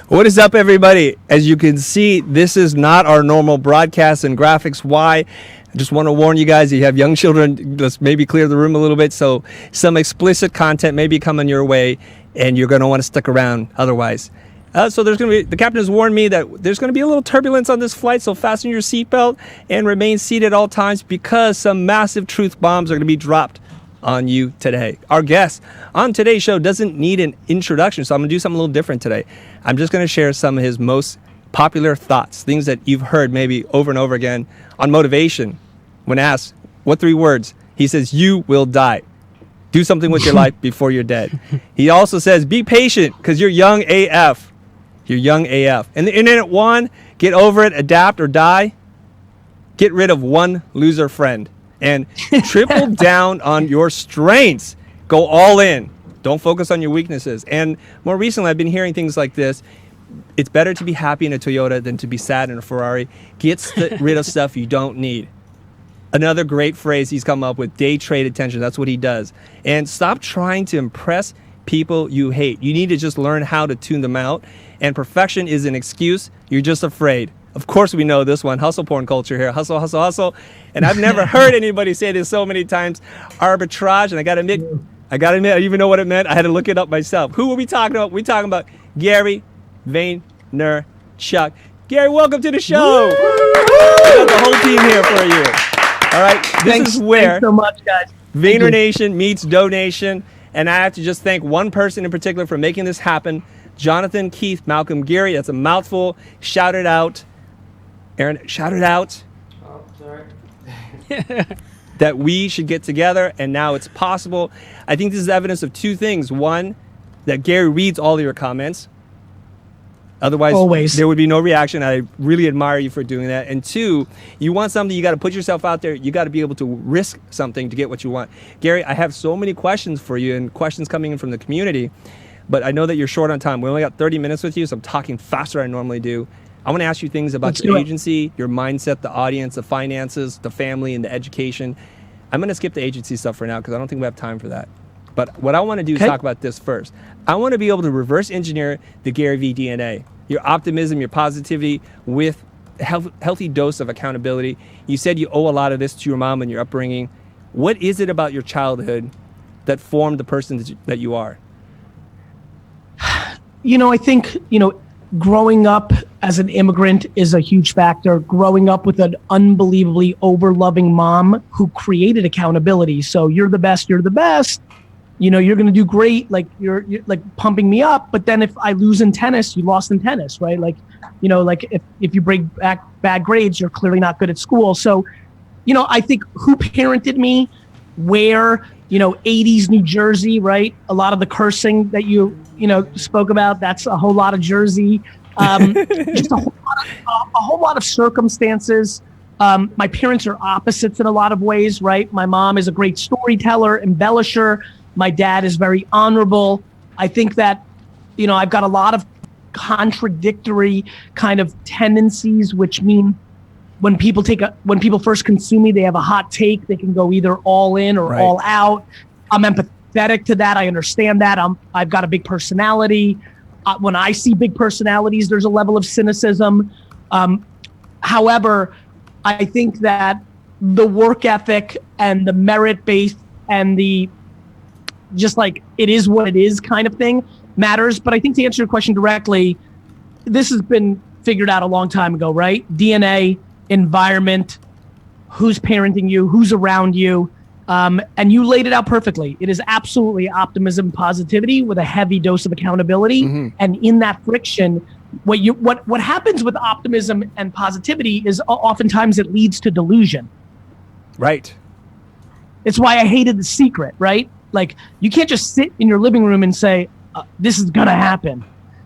What is up, everybody? As you can see, this is not our normal broadcast and graphics. Why? I just want to warn you guys, if you have young children, let's maybe clear the room a little bit. So some explicit content may be coming your way, and you're going to want to stick around otherwise. So there's going to be, the captain has warned me that there's going to be a little turbulence on this flight, so fasten your seatbelt and remain seated at all times because some massive truth bombs are going to be dropped on you today. Our guest on today's show doesn't need an introduction, so I'm going to do something a little different today. I'm just going to share some of his most popular thoughts, things that you've heard maybe over and over again on motivation. When asked, what 3 words? He says, you will die. Do something with your life before you're dead. He also says, be patient because you're young AF. You're young AF. And the internet won. Get over it, adapt or die. Get rid of one loser friend. And triple down on your strengths. Go all in. Don't focus on your weaknesses. And more recently, I've been hearing things like this. It's better to be happy in a Toyota than to be sad in a Ferrari. Get rid of stuff you don't need. Another great phrase he's come up with, day trade attention. That's what he does. And stop trying to impress people you hate. You need to just learn how to tune them out. And perfection is an excuse. You're just afraid. Of course, we know this one, hustle porn culture here. Hustle, hustle, hustle. And I've never heard anybody say this so many times. Arbitrage. And I got to admit, I didn't even know what it meant. I had to look it up myself. Who are we talking about? We're talking about Gary Vaynerchuk. Gary, welcome to the show. We got the whole team here for you. All right. This is where thanks so much, guys. Vayner Nation meets donation. And I have to just thank one person in particular for making this happen. Jonathan, Keith, Malcolm, Gary. That's a mouthful. Shout it out. Aaron, shout it out. Oh, sorry. That we should get together, and now it's possible. I think this is evidence of 2 things. One, that Gary reads all of your comments. Otherwise, always, there would be no reaction. I really admire you for doing that. And 2, you want something, you got to put yourself out there. You got to be able to risk something to get what you want. Gary, I have so many questions for you and questions coming in from the community, but I know that you're short on time. We only got 30 minutes with you, so I'm talking faster than I normally do. I want to ask you things about your agency, your mindset, the audience, the finances, the family, and the education. I'm going to skip the agency stuff for now because I don't think we have time for that. But what I want to do is talk about this first. I want to be able to reverse engineer the Gary Vee DNA, your optimism, your positivity with a healthy dose of accountability. You said you owe a lot of this to your mom and your upbringing. What is it about your childhood that formed the person that you are? I think, growing up as an immigrant is a huge factor. Growing up with an unbelievably over-loving mom who created accountability. So you're the best. You're going to do great. Like you're like pumping me up. But then if I lose in tennis, you lost in tennis, right? Like if you break back bad grades, you're clearly not good at school. So, I think who parented me, where, 80s New Jersey, right? A lot of the cursing that you spoke about, that's a whole lot of Jersey. Just a whole lot of circumstances. My parents are opposites in a lot of ways, right? My mom is a great storyteller, embellisher. My dad is very honorable. I think that, I've got a lot of contradictory kind of tendencies, which mean when people first consume me, they have a hot take. They can go either all in or all out. I'm empathetic to that. I understand that. I've got a big personality. When I see big personalities, there's a level of cynicism. However, I think that the work ethic and the merit based and the just like it is what it is kind of thing matters. But I think to answer your question directly, this has been figured out a long time ago, right? DNA, environment, who's parenting you, who's around you. And you laid it out perfectly. It is absolutely optimism, positivity with a heavy dose of accountability. Mm-hmm. And in that friction, what happens with optimism and positivity is oftentimes it leads to delusion. Right. It's why I hated The Secret, right? Like you can't just sit in your living room and say, this is going to happen.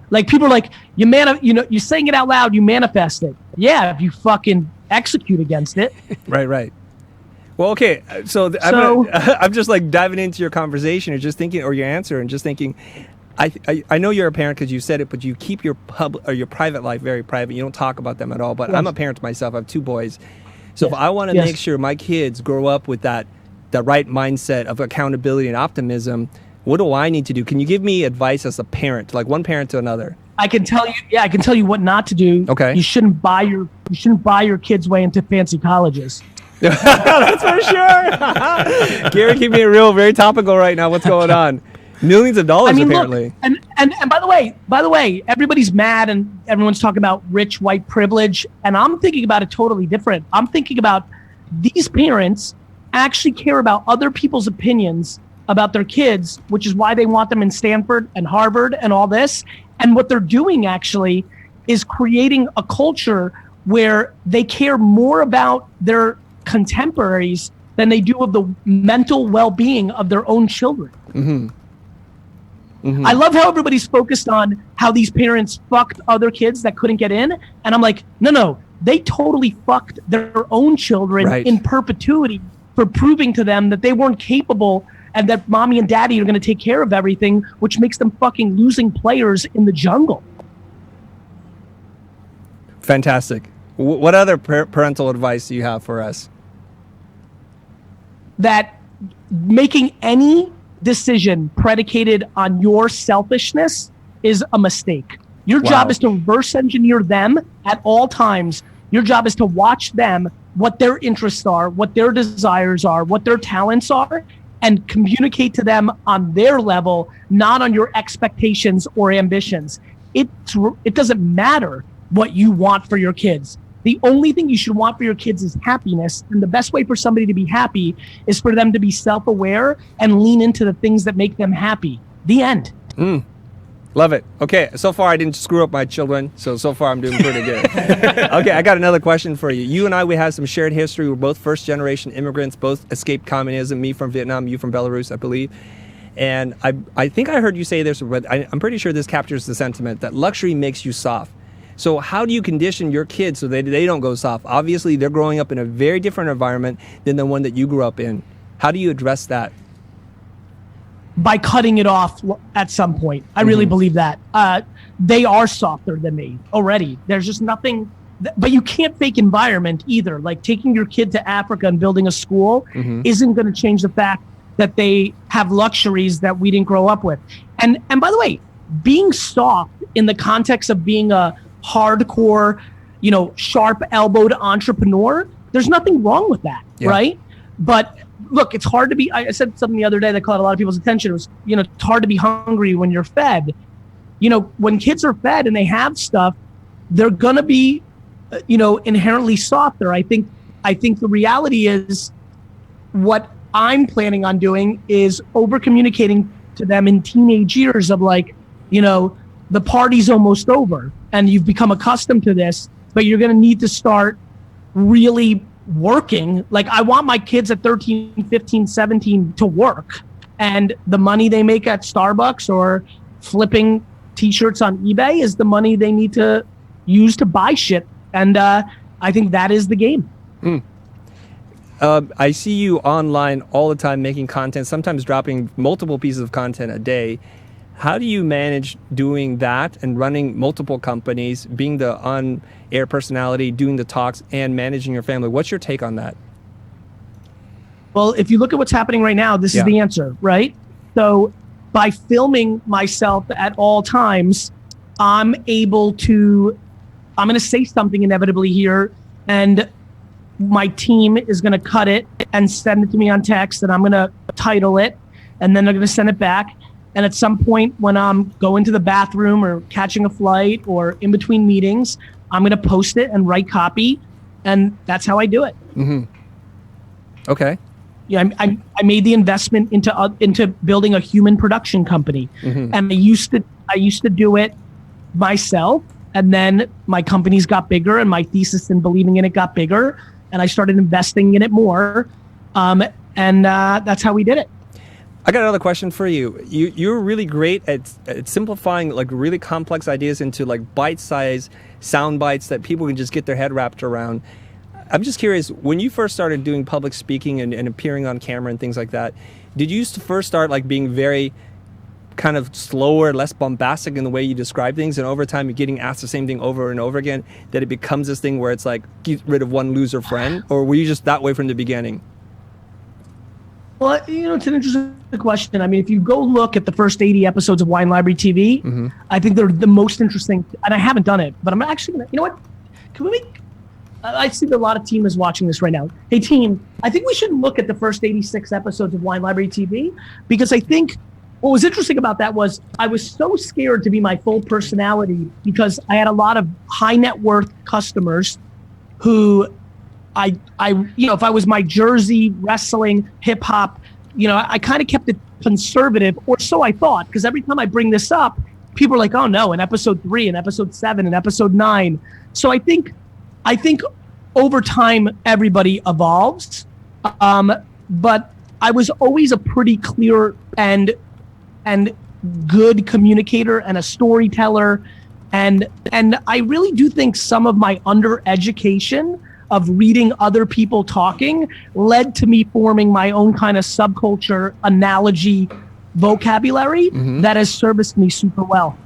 Like people are like, you're saying it out loud, you manifest it. Yeah, if you fucking execute against it. Right. Well, okay. So I'm just like diving into your conversation or just thinking, or your answer, and just thinking, I know you're a parent because you said it, but you keep your your private life very private. You don't talk about them at all. But yes. I'm a parent myself. I have 2 boys. So if I want to make sure my kids grow up with that right mindset of accountability and optimism, what do I need to do? Can you give me advice as a parent, like one parent to another? I can tell you. Yeah, I can tell you what not to do. Okay. You shouldn't buy your kids' way into fancy colleges. That's for sure. Gary, keep me real, very topical right now. What's going on? Millions of dollars, apparently. Look, and by the way, everybody's mad and everyone's talking about rich white privilege, and I'm thinking about it totally different. I'm thinking about these parents actually care about other people's opinions about their kids, which is why they want them in Stanford and Harvard and all this. And what they're doing actually is creating a culture where they care more about their contemporaries than they do of the mental well-being of their own children. Mm-hmm. Mm-hmm. I love how everybody's focused on how these parents fucked other kids that couldn't get in. And I'm like, no, they totally fucked their own children in perpetuity for proving to them that they weren't capable and that mommy and daddy are going to take care of everything, which makes them fucking losing players in the jungle. Fantastic. What other parental advice do you have for us? That making any decision predicated on your selfishness is a mistake. Your job is to reverse engineer them at all times. Your job is to watch them, what their interests are, what their desires are, what their talents are, and communicate to them on their level, not on your expectations or ambitions. It doesn't matter what you want for your kids. The only thing you should want for your kids is happiness. And the best way for somebody to be happy is for them to be self-aware and lean into the things that make them happy. The end. Love it. Okay, so far I didn't screw up my children, so far I'm doing pretty good. Okay, I got another question for you. You and I, we have some shared history. We're both first-generation immigrants, both escaped communism, me from Vietnam, you from Belarus, I believe. And I think I heard you say this, but I'm pretty sure this captures the sentiment that luxury makes you soft. So how do you condition your kids so they don't go soft? Obviously, they're growing up in a very different environment than the one that you grew up in. How do you address that? By cutting it off at some point. I really believe that. They are softer than me already. There's just nothing, but you can't fake environment either. Like taking your kid to Africa and building a school isn't going to change the fact that they have luxuries that we didn't grow up with. And by the way, being soft in the context of being a hardcore, sharp-elbowed entrepreneur, there's nothing wrong with that, right? But look, it's hard to be, I said something the other day that caught a lot of people's attention. It was, it's hard to be hungry when you're fed. When kids are fed and they have stuff, they're going to be, inherently softer. I think the reality is what I'm planning on doing is over communicating to them in teenage years of like, the party's almost over and you've become accustomed to this, but you're going to need to start really working. Like I want my kids at 13, 15, 17 to work, and the money they make at Starbucks or flipping t-shirts on eBay is the money they need to use to buy shit. And I think that is the game. I see you online all the time making content, sometimes dropping multiple pieces of content a day. How do you manage doing that and running multiple companies, being the on-air personality, doing the talks, and managing your family? What's your take on that? Well, if you look at what's happening right now, this is the answer, right? So by filming myself at all times, I'm going to say something inevitably here, and my team is going to cut it and send it to me on text, and I'm going to title it, and then they're going to send it back. And at some point when I'm going to the bathroom or catching a flight or in between meetings, I'm going to post it and write copy. And that's how I do it. Okay. Yeah, I made the investment into building a human production company. And I used to do it myself. And then my companies got bigger and my thesis in believing in it got bigger. And I started investing in it more. And that's how we did it. I got another question for you. You're really great at simplifying like really complex ideas into like bite-sized sound bites that people can just get their head wrapped around. I'm just curious, when you first started doing public speaking and appearing on camera and things like that, did you first start like being very kind of slower, less bombastic in the way you describe things, and over time you're getting asked the same thing over and over again, that it becomes this thing where it's like get rid of one loser friend? Or were you just that way from the beginning? Well, it's an interesting question. I mean, if you go look at the first 80 episodes of Wine Library TV, I think they're the most interesting. And I haven't done it, but I'm actually going to, you know what? Can we make, I see that a lot of team is watching this right now. Hey, team, I think we should look at the first 86 episodes of Wine Library TV, because I think what was interesting about that was I was so scared to be my full personality, because I had a lot of high net worth customers who I if I was my Jersey, wrestling, hip hop, I kind of kept it conservative, or so I thought, because every time I bring this up, people are like, oh no, in episode 3, in episode 7, in episode 9. So I think over time, everybody evolves. But I was always a pretty clear and good communicator and a storyteller. And I really do think some of my undereducation of reading other people talking led to me forming my own kind of subculture analogy vocabulary that has serviced me super well.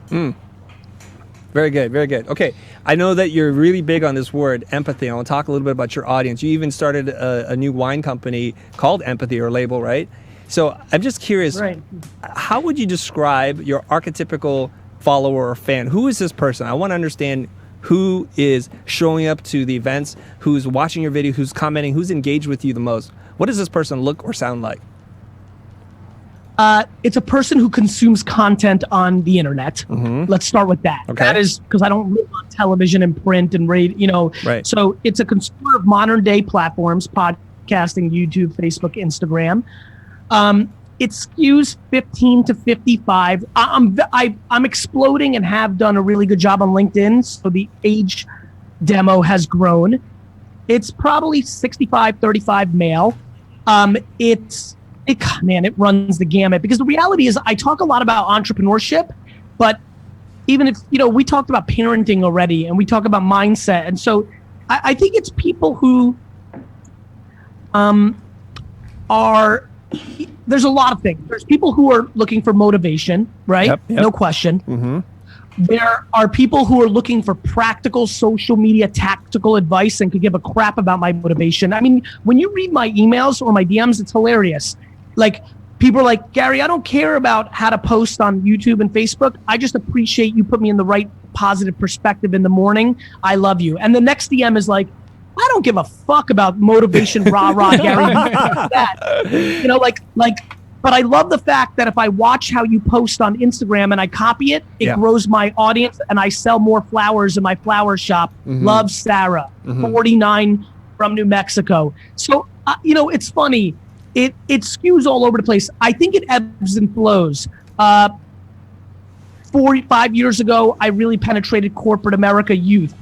Very good, very good. Okay, I know that you're really big on this word, empathy. I want to talk a little bit about your audience. You even started a new wine company called Empathy, or label, right? So I'm just curious, right. How would you describe your archetypical follower or fan? Who is this person? I want to understand who is showing up to the events, who's watching your video, who's commenting, who's engaged with you the most. What does this person look or sound like? It's a person who consumes content on the internet. Let's start with that. Okay. That is because I don't live on television and print and radio, Right. So it's a consumer of modern day platforms, podcasting, YouTube, Facebook, Instagram. It skews 15 to 55. I'm exploding and have done a really good job on LinkedIn. So the age demo has grown. It's probably 65, 35 male. It runs the gamut, because the reality is I talk a lot about entrepreneurship, but even if, we talked about parenting already, and we talk about mindset. And so I think it's people who there's a lot of things. There's people who are looking for motivation, right? Yep. No question. There are people who are looking for practical social media tactical advice and could give a crap about my motivation. I mean, when you read my emails or my DMs, it's hilarious. Like, people are like, Gary, I don't care about how to post on YouTube and Facebook. I just appreciate you put me in the right positive perspective in the morning. I love you. And the next DM is like, I don't give a fuck about motivation, rah, Gary. But I love the fact that if I watch how you post on Instagram and I copy it, it grows my audience, and I sell more flowers in my flower shop. Love Sarah, 49 from New Mexico. So, it's funny. It skews all over the place. I think it ebbs and flows. 45 years ago, I really penetrated corporate America youth.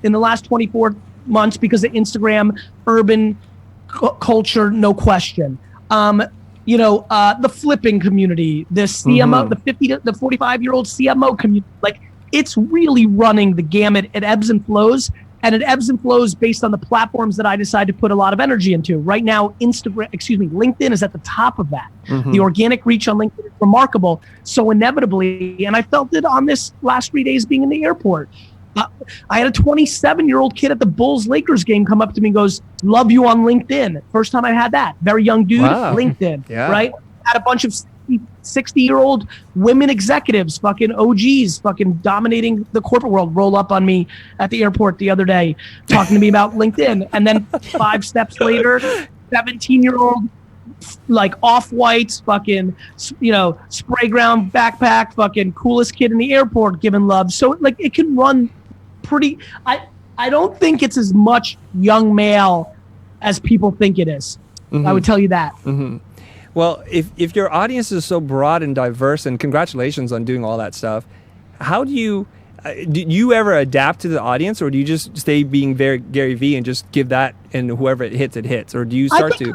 In the last 24 months, because of Instagram, urban culture, no question. The flipping community, the CMO, the 50 to the 45-year-old CMO community, like, it's really running the gamut. It ebbs and flows, and it ebbs and flows based on the platforms that I decide to put a lot of energy into. Right now, LinkedIn is at the top of that. The organic reach on LinkedIn is remarkable. So inevitably, and I felt it on this last 3 days being in the airport. I had a 27-year-old kid at the Bulls-Lakers game come up to me and goes, love you on LinkedIn. First time I had that. Very young dude, wow. LinkedIn, right? Had a bunch of 60-year-old women executives, fucking OGs, fucking dominating the corporate world, roll up on me at the airport the other day, talking to me about LinkedIn. And then 5 steps later, 17-year-old, like off-whites, fucking, spray ground backpack, fucking coolest kid in the airport giving love. So, like, it can run pretty. I don't think it's as much young male as people think it is. I would tell you that. Well, if your audience is so broad and diverse, and congratulations on doing all that stuff, how do you ever adapt to the audience, or do you just stay being very Gary Vee and just give that, and whoever it hits, or do you start to?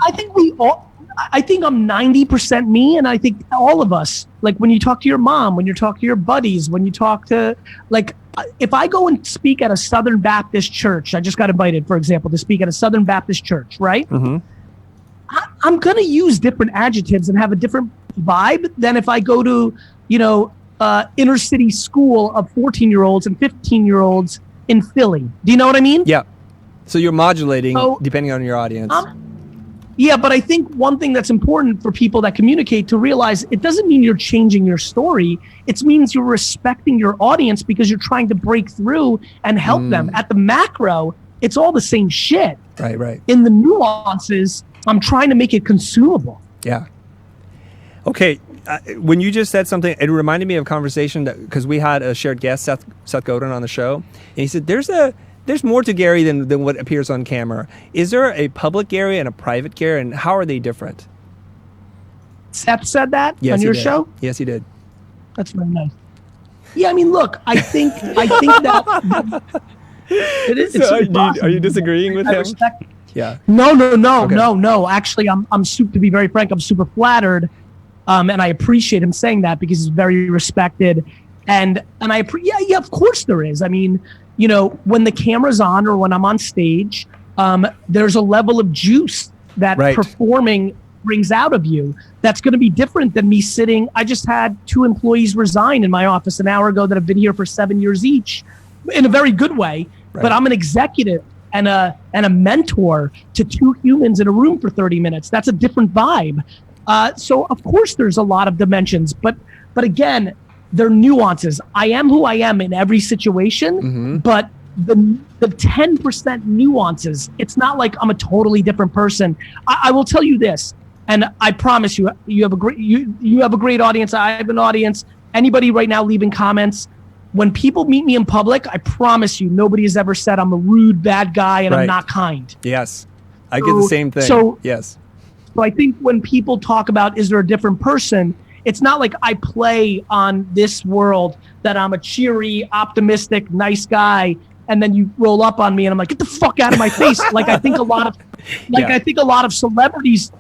I think I'm 90% me, and I think all of us, like, when you talk to your mom, when you talk to your buddies, when you talk to, like, if I go and speak at a Southern Baptist church, I just got invited, for example, to speak at a Southern Baptist church, right? I'm going to use different adjectives and have a different vibe than if I go to, inner city school of 14-year-olds and 15-year-olds in Philly. Do you know what I mean? Yeah. So you're modulating depending on your audience. Yeah, but I think one thing that's important for people that communicate to realize, it doesn't mean you're changing your story. It means you're respecting your audience because you're trying to break through and help them. At the macro, it's all the same shit. Right. In the nuances, I'm trying to make it consumable. Yeah. Okay. When you just said something, it reminded me of a conversation because we had a shared guest, Seth Godin, on the show, and he said, there's more to Gary than what appears on camera. Is there a public Gary and a private Gary, and how are they different? Seth said that Yes, on your show? Yes, he did. That's very nice. Yeah, I mean, look, I think that are you disagreeing with him? Yeah. No. Actually, to be very frank, I'm super flattered, and I appreciate him saying that because he's very respected, and yeah, of course there is. I mean, you know, when the camera's on or when I'm on stage, there's a level of juice that performing brings out of you that's going to be different than me sitting. I just had 2 employees resign in my office an hour ago that have been here for 7 years each, in a very good way. Right. But I'm an executive and a mentor to 2 humans in a room for 30 minutes. That's a different vibe. So of course there's a lot of dimensions, but again, they're nuances. I am who I am in every situation, but the 10% nuances, it's not like I'm a totally different person. I will tell you this, and I promise you, you have a great audience. I have an audience. Anybody right now leaving comments, when people meet me in public, I promise you, nobody has ever said I'm a rude, bad guy and I'm not kind. Yes, I get the same thing. So I think when people talk about, is there a different person? It's not like I play on this world that I'm a cheery, optimistic, nice guy, and then you roll up on me and I'm like, get the fuck out of my face. Like I think a lot of celebrities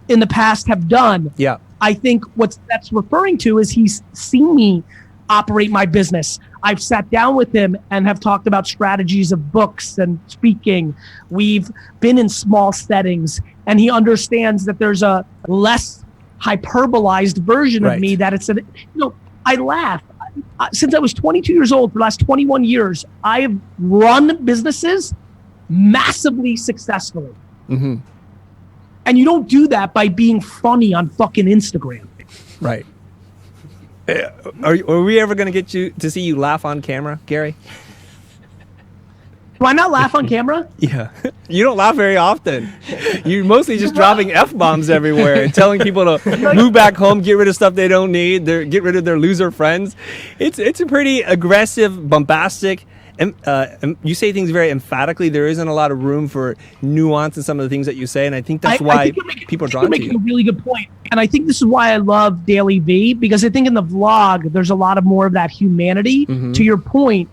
in the past have done. Yeah. I think what that's referring to is he's seen me operate my business. I've sat down with him and have talked about strategies of books and speaking. We've been in small settings, and he understands that there's a less hyperbolized version of me that I laugh. Since I was 22 years old, for the last 21 years, I have run businesses massively successfully. And you don't do that by being funny on fucking Instagram. Right. Are we ever going to get to see you laugh on camera, Gary? Do I not laugh on camera? Yeah. You don't laugh very often. You're mostly just dropping F-bombs everywhere and telling people to move back home, get rid of stuff they don't need, get rid of their loser friends. It's a pretty aggressive, bombastic, you say things very emphatically. There isn't a lot of room for nuance in some of the things that you say, and I think that's why people are drawn to you. You're making a really good point. And I think this is why I love Daily V, because I think in the vlog, there's a lot of more of that humanity. To your point,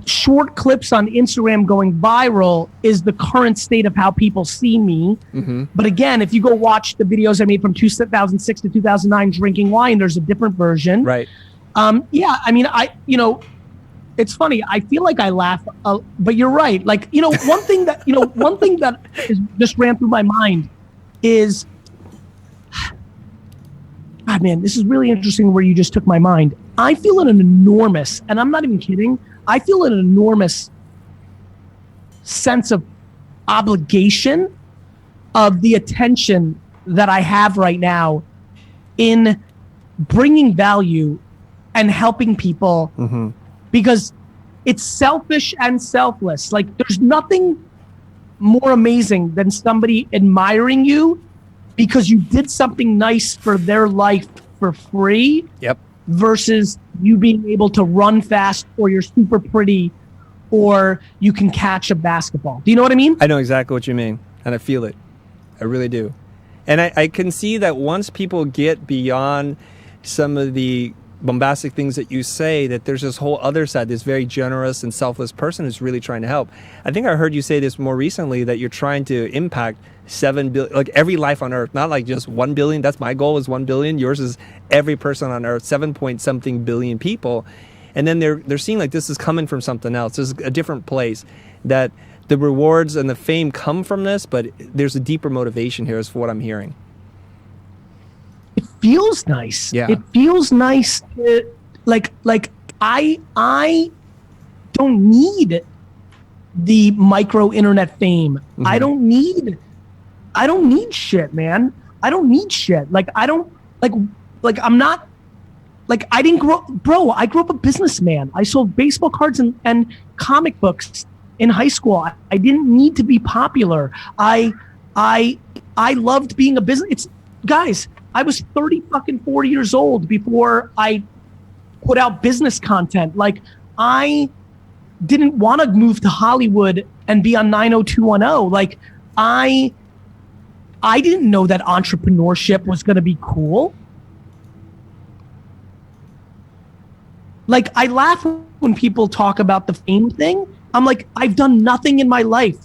short clips on Instagram going viral is the current state of how people see me. But again, if you go watch the videos I made from 2006 to 2009 drinking wine, there's a different version. Right. Yeah, I mean, it's funny. I feel like I laugh, but you're right. Like, one thing that just ran through my mind is, God, man, this is really interesting where you just took my mind. I feel an enormous, and I'm not even kidding, I feel an enormous sense of obligation of the attention that I have right now in bringing value and helping people, because it's selfish and selfless. Like, there's nothing more amazing than somebody admiring you because you did something nice for their life for free. Yep. Versus you being able to run fast, or you're super pretty, or you can catch a basketball. Do you know what I mean? I know exactly what you mean, and I feel it. I really do. And I can see that once people get beyond some of the bombastic things that you say, that there's this whole other side, this very generous and selfless person who's really trying to help. I think I heard you say this more recently, that you're trying to impact 7 billion, like every life on earth, not like just 1 billion. That's my goal, is 1 billion. Yours is every person on earth, 7-point-something billion people. And then they're seeing like this is coming from something else. This is a different place, that the rewards and the fame come from this, but there's a deeper motivation here, is for what I'm hearing. It feels nice. Yeah. It feels nice to, like I don't need the micro internet fame. I don't need I don't need shit, man. I don't need shit. Like, I don't, like, I'm not, like, I didn't bro, I grew up a businessman. I sold baseball cards and comic books in high school. I didn't need to be popular. I loved being a business. Guys, I was 4 years old before I put out business content. Like, I didn't want to move to Hollywood and be on 90210. Like, I didn't know that entrepreneurship was going to be cool. Like, I laugh when people talk about the fame thing. I'm like, I've done nothing in my life,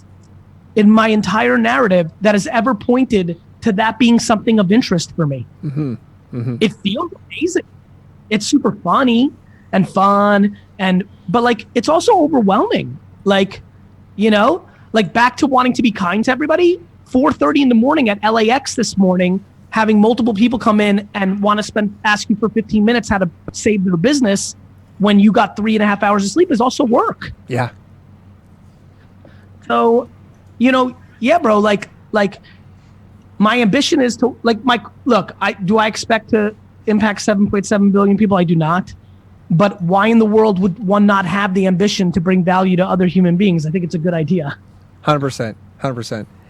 in my entire narrative, that has ever pointed to that being something of interest for me. Mm-hmm. Mm-hmm. It feels amazing. It's super funny and fun, but like, it's also overwhelming. Like, you know, like, back to wanting to be kind to everybody. 4:30 in the morning at LAX this morning, having multiple people come in and want to ask you for 15 minutes how to save their business when you got 3.5 hours of sleep is also work. Yeah. So, you know, yeah, bro, like my ambition is to, like, do I expect to impact 7.7 billion people? I do not. But why in the world would one not have the ambition to bring value to other human beings? I think it's a good idea. 100%.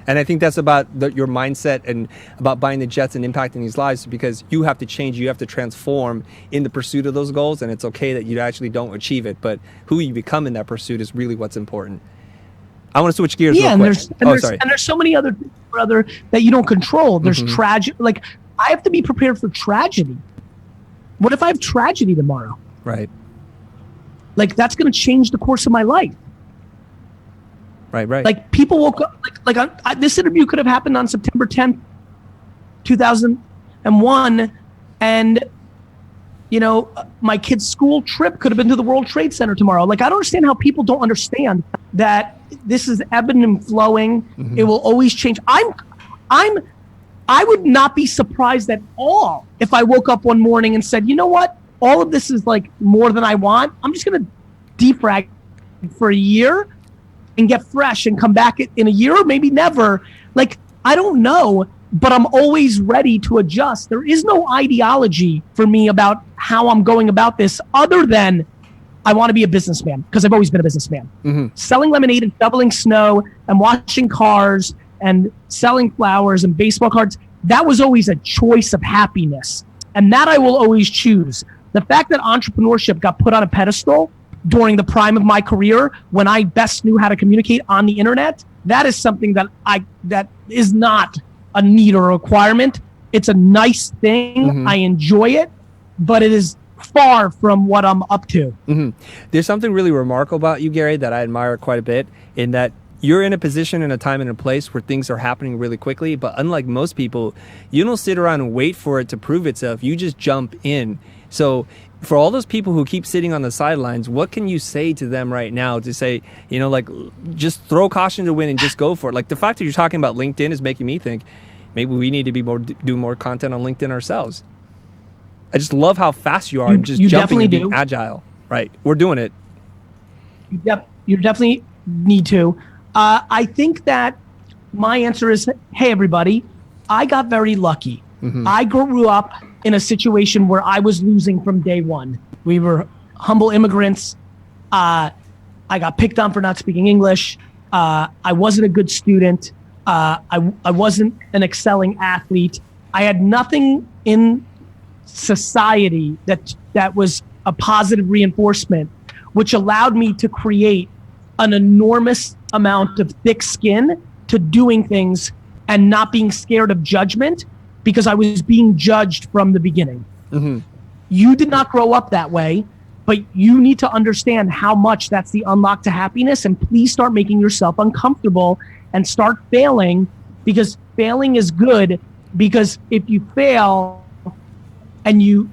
And I think that's about your mindset and about buying the jets and impacting these lives, because you have to change, you have to transform in the pursuit of those goals. And it's okay that you actually don't achieve it, but who you become in that pursuit is really what's important. I want to switch gears real quick. And there's so many other things, brother, that you don't control. There's tragedy. Like, I have to be prepared for tragedy. What if I have tragedy tomorrow? Right. Like, that's going to change the course of my life. Right. Like, people woke up, this interview could have happened on September 10th, 2001. And, you know, my kid's school trip could have been to the World Trade Center tomorrow. Like, I don't understand how people don't understand that this is ebbing and flowing. Mm-hmm. It will always change. I would not be surprised at all if I woke up one morning and said, you know what? All of this is like more than I want. I'm just going to defrag for a year and get fresh and come back in a year, or maybe never. Like, I don't know, but I'm always ready to adjust. There is no ideology for me about how I'm going about this, other than I want to be a businessman, because I've always been a businessman. Mm-hmm. Selling lemonade and shoveling snow and washing cars and selling flowers and baseball cards, that was always a choice of happiness. And that I will always choose. The fact that entrepreneurship got put on a pedestal during the prime of my career, when I best knew how to communicate on the internet, that is something that is not a need or a requirement. It's a nice thing. Mm-hmm. I enjoy it, but it is far from what I'm up to. Mm-hmm. There's something really remarkable about you, Gary, that I admire quite a bit, in that you're in a position and a time and a place where things are happening really quickly. But unlike most people, you don't sit around and wait for it to prove itself. You just jump in. So for all those people who keep sitting on the sidelines, what can you say to them right now to say, you know, like, just throw caution to the wind and just go for it? Like, the fact that you're talking about LinkedIn is making me think maybe we need to be do more content on LinkedIn ourselves. I just love how fast you are. You jumping and being agile. Right. We're doing it. You definitely need to. I think that my answer is, hey, everybody, I got very lucky. Mm-hmm. I grew up in a situation where I was losing from day one. We were humble immigrants. I got picked on for not speaking English. I wasn't a good student. I wasn't an excelling athlete. I had nothing in society that was a positive reinforcement, which allowed me to create an enormous amount of thick skin to doing things and not being scared of judgment, because I was being judged from the beginning. Mm-hmm. You did not grow up that way, but you need to understand how much that's the unlock to happiness, and please start making yourself uncomfortable and start failing, because failing is good. Because if you fail and you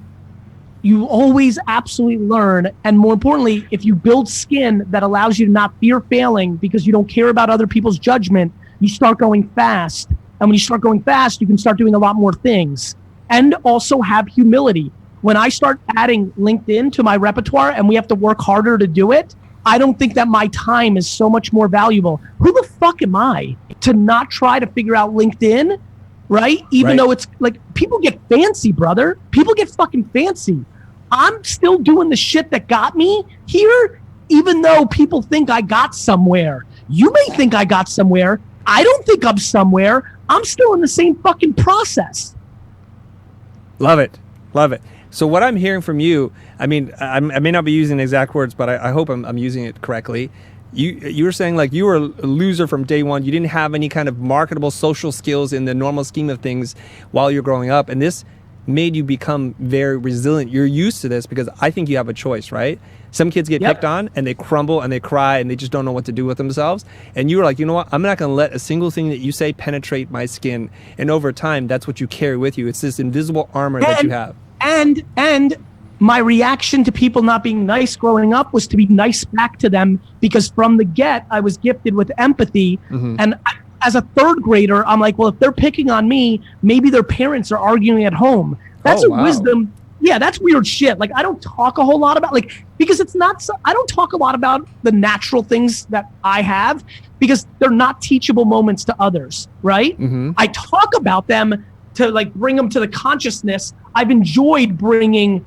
always absolutely learn, and more importantly, if you build skin that allows you to not fear failing because you don't care about other people's judgment, you start going fast. And when you start going fast, you can start doing a lot more things. And also have humility. When I start adding LinkedIn to my repertoire and we have to work harder to do it, I don't think that my time is so much more valuable. Who the fuck am I to not try to figure out LinkedIn, right? Even though it's like, people get fancy, brother. People get fucking fancy. I'm still doing the shit that got me here, even though people think I got somewhere. You may think I got somewhere. I don't think I'm somewhere. I'm still in the same fucking process. Love it. Love it. So what I'm hearing from you, I mean, I may not be using the exact words, but I hope I'm using it correctly. You were saying like you were a loser from day one. You didn't have any kind of marketable social skills in the normal scheme of things while you're growing up. And this made you become very resilient. You're used to this because I think you have a choice, right? Some kids get picked on and they crumble and they cry and they just don't know what to do with themselves. And you were like, you know what? I'm not going to let a single thing that you say penetrate my skin. And over time, that's what you carry with you. It's this invisible armor that you have. And my reaction to people not being nice growing up was to be nice back to them, because from the get, I was gifted with empathy. And as a third grader, I'm like, well, if they're picking on me, maybe their parents are arguing at home. That's wisdom. Yeah, that's weird shit. Like, I don't talk a whole lot about, like, because it's not, I don't talk a lot about the natural things that I have, because they're not teachable moments to others, right? I talk about them to like bring them to the consciousness. I've enjoyed bringing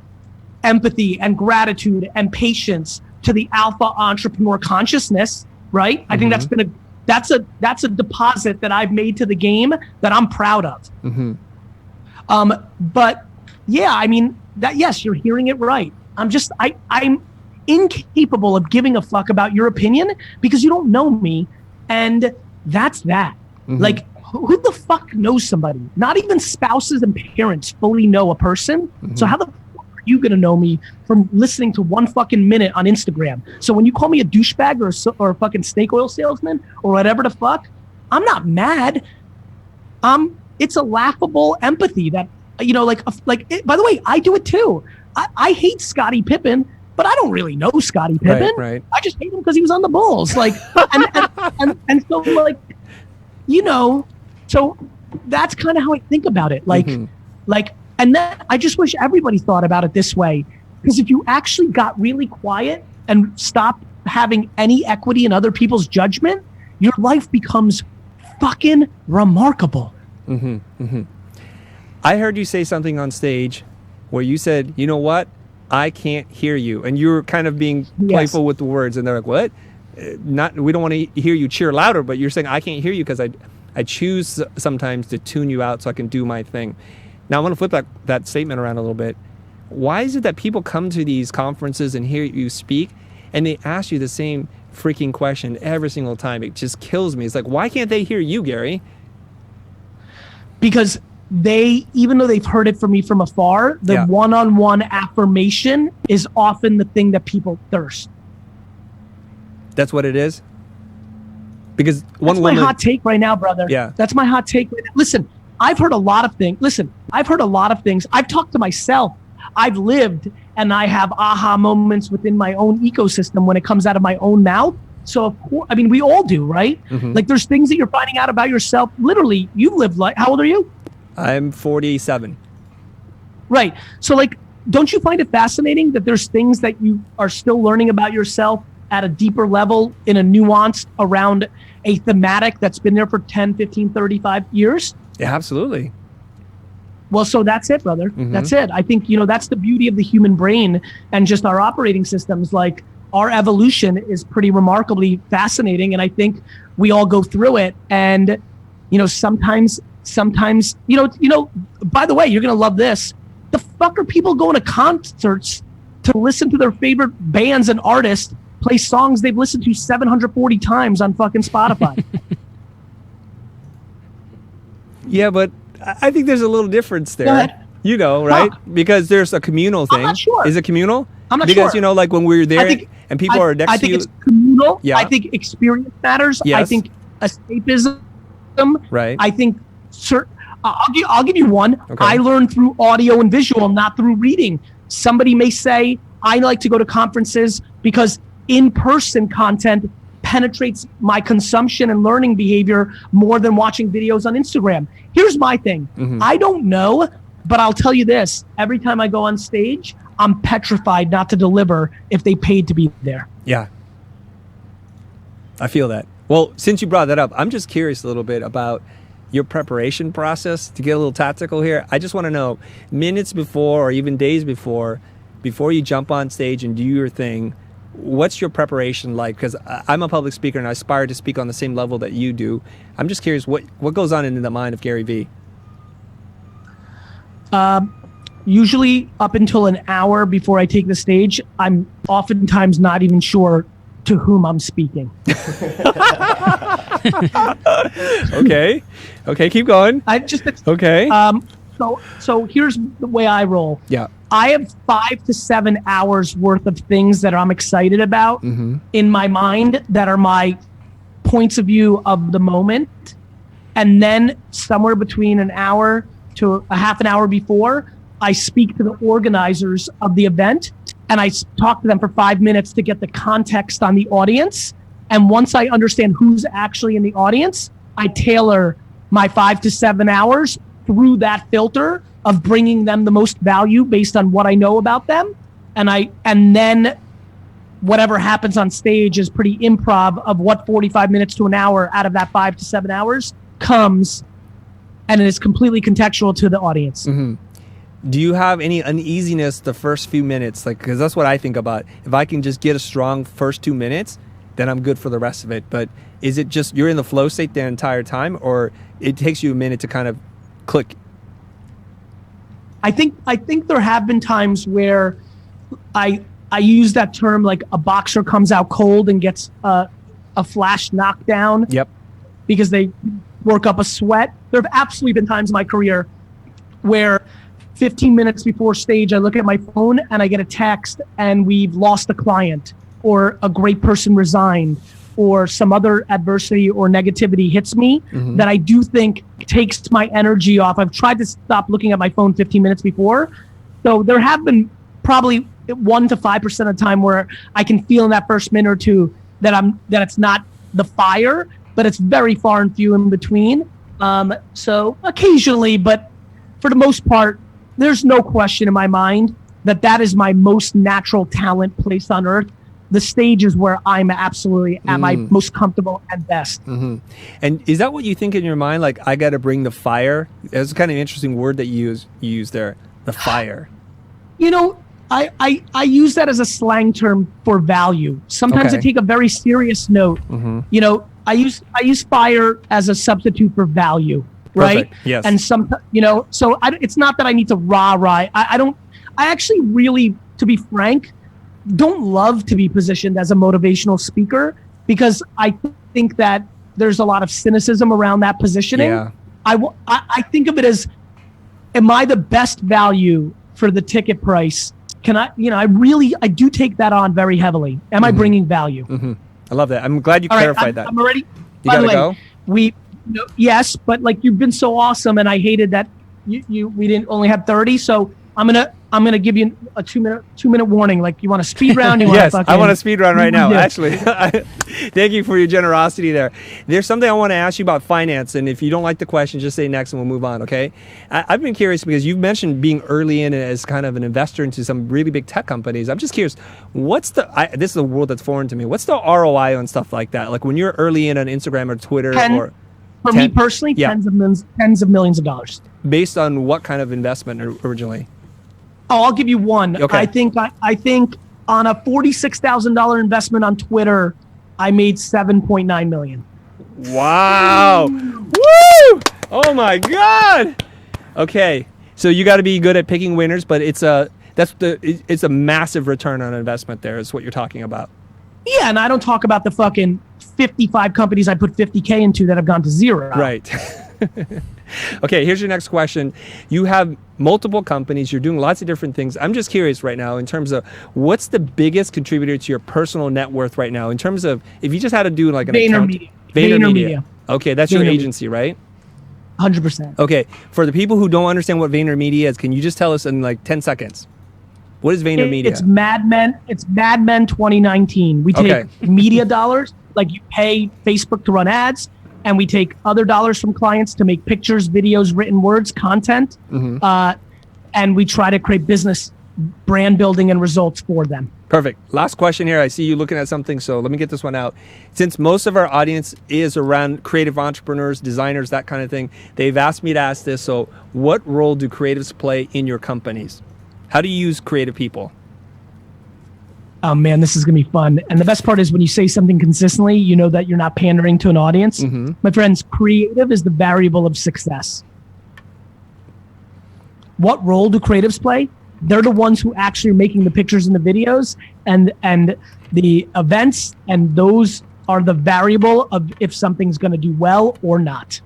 empathy and gratitude and patience to the alpha entrepreneur consciousness, right? I think that's been that's a deposit that I've made to the game that I'm proud of. But yeah, I mean, that, yes, you're hearing it right. I'm incapable of giving a fuck about your opinion because you don't know me, and that's that. Like, who the fuck knows somebody? Not even spouses and parents fully know a person. So how the fuck are you gonna know me from listening to 1 fucking minute on Instagram? So when you call me a douchebag or a fucking snake oil salesman or whatever the fuck, I'm not mad. It's a laughable empathy that, you know, like by the way, I do it too. I hate Scottie Pippen, but I don't really know Scottie Pippen. Right. I just hate him because he was on the Bulls. Like, and so, like, you know, so that's kind of how I think about it. Like, and then I just wish everybody thought about it this way, because if you actually got really quiet and stopped having any equity in other people's judgment, your life becomes fucking remarkable. I heard you say something on stage where you said, you know what? I can't hear you. And you were kind of being playful with the words. And they're like, what? We don't want to hear you cheer louder, but you're saying I can't hear you because I choose sometimes to tune you out so I can do my thing. Now I want to flip that statement around a little bit. Why is it that people come to these conferences and hear you speak and they ask you the same freaking question every single time? It just kills me. It's like, why can't they hear you, Gary? Because even though they've heard it from me from afar, the one-on-one affirmation is often the thing that people thirst. That's what it is? Because that's my hot take right now, brother. Yeah. That's my hot take right now. Listen, I've heard a lot of things. I've talked to myself. I've lived, and I have aha moments within my own ecosystem when it comes out of my own mouth. So, of course, I mean, we all do, right? Like, there's things that you're finding out about yourself. Literally, you've lived like, how old are you? I'm 47. Right. So, like, don't you find it fascinating that there's things that you are still learning about yourself at a deeper level, in a nuance around a thematic that's been there for 10, 15, 35 years? Yeah, absolutely. Well, so that's it, brother. That's it. I think, you know, that's the beauty of the human brain and just our operating systems. Like, our evolution is pretty remarkably fascinating. And I think we all go through it. And, you know, sometimes, you know, by the way, you're going to love this. The fuck are people going to concerts to listen to their favorite bands and artists play songs they've listened to 740 times on fucking Spotify? Yeah, but I think there's a little difference there. Go ahead. You know, right? Because there's a communal thing. I'm not sure. Is it communal? I'm not because, sure. you know, like when we're there and people are next to you. I think it's communal. Yeah. I think experience matters. Yes. I think escapism. Right. I think I'll give you one. Okay. I learned through audio and visual, not through reading. Somebody may say, I like to go to conferences because in-person content penetrates my consumption and learning behavior more than watching videos on Instagram. Here's my thing. I don't know, but I'll tell you this. Every time I go on stage, I'm petrified not to deliver if they paid to be there. Yeah. I feel that. Well, since you brought that up, I'm just curious a little bit about your preparation process. To get a little tactical here, I just want to know, minutes before or even days before you jump on stage and do your thing, what's your preparation like? Because I'm a public speaker and I aspire to speak on the same level that you do. I'm just curious, what goes on in the mind of Gary Vee? Usually up until an hour before I take the stage, I'm oftentimes not even sure to whom I'm speaking. Okay, keep going. Okay. So here's the way I roll. Yeah. I have 5 to 7 hours worth of things that I'm excited about in my mind that are my points of view of the moment. And then somewhere between an hour to a half an hour before, I speak to the organizers of the event and I talk to them for 5 minutes to get the context on the audience. And once I understand who's actually in the audience, I tailor my 5 to 7 hours through that filter of bringing them the most value based on what I know about them. And then whatever happens on stage is pretty improv of what 45 minutes to an hour out of that 5 to 7 hours comes, and it is completely contextual to the audience. Do you have any uneasiness the first few minutes? Like, because that's what I think about. If I can just get a strong first 2 minutes, then I'm good for the rest of it. But is it just you're in the flow state the entire time, or it takes you a minute to kind of click? I think there have been times where I use that term like a boxer comes out cold and gets a flash knockdown. Yep. Because they work up a sweat. There have absolutely been times in my career where 15 minutes before stage, I look at my phone and I get a text and we've lost a client or a great person resigned or some other adversity or negativity hits me that I do think takes my energy off. I've tried to stop looking at my phone 15 minutes before. So there have been probably 1 to 5% of the time where I can feel in that first minute or two that it's not the fire, but it's very far and few in between. So occasionally, but for the most part, there's no question in my mind that is my most natural talent place on earth. The stage is where I'm absolutely at my most comfortable and best. And is that what you think in your mind? Like, I got to bring the fire? That's kind of an interesting word that you use there, the fire. You know, I use that as a slang term for value. Sometimes I take a very serious note. You know, I use fire as a substitute for value, right? Perfect. Yes. And so it's not that I need to rah. I actually really, to be frank, don't love to be positioned as a motivational speaker because I think that there's a lot of cynicism around that positioning. Yeah. I think of it as, am I the best value for the ticket price? Can I do take that on very heavily. Am I bringing value? I love that. I'm glad you clarified that. I'm already. You gotta go? Yes, but like you've been so awesome, and I hated that we didn't only have 30. So I'm gonna give you a 2 minute warning. Like, you want a speed round? Yes, I want a speed round right now. Actually, thank you for your generosity there. There's something I want to ask you about finance, and if you don't like the question, just say next and we'll move on. Okay? I've been curious because you've mentioned being early in as kind of an investor into some really big tech companies. I'm just curious, this is a world that's foreign to me. What's the ROI on stuff like that? Like when you're early in on Instagram or Twitter For me personally, tens of millions of dollars. Based on what kind of investment originally? Oh, I'll give you one. Okay. I think on a $46,000 investment on Twitter, I made $7.9 million. Wow! Woo! Oh my God! Okay, so you got to be good at picking winners, but it's a massive return on investment. There is what you're talking about. Yeah, and I don't talk about the fucking 55 companies I put 50K into that have gone to zero. Right. Okay, here's your next question. You have multiple companies. You're doing lots of different things. I'm just curious right now in terms of what's the biggest contributor to your personal net worth right now in terms of if you just had to do like an Vayner Media. Vayner Media. Okay, that's your agency, right? 100%. Okay, for the people who don't understand what Vayner Media is, can you just tell us in like 10 seconds? What is Vayner Media? It's Mad Men 2019. We take media dollars, like you pay Facebook to run ads, and we take other dollars from clients to make pictures, videos, written words, content, and we try to create business brand building and results for them. Perfect. Last question here. I see you looking at something, so let me get this one out. Since most of our audience is around creative entrepreneurs, designers, that kind of thing, they've asked me to ask this. So what role do creatives play in your companies? How do you use creative people? Oh man, this is going to be fun. And the best part is when you say something consistently, you know that you're not pandering to an audience. Mm-hmm. My friends, creative is the variable of success. What role do creatives play? They're the ones who actually are making the pictures and the videos and the events, and those are the variable of if something's going to do well or not.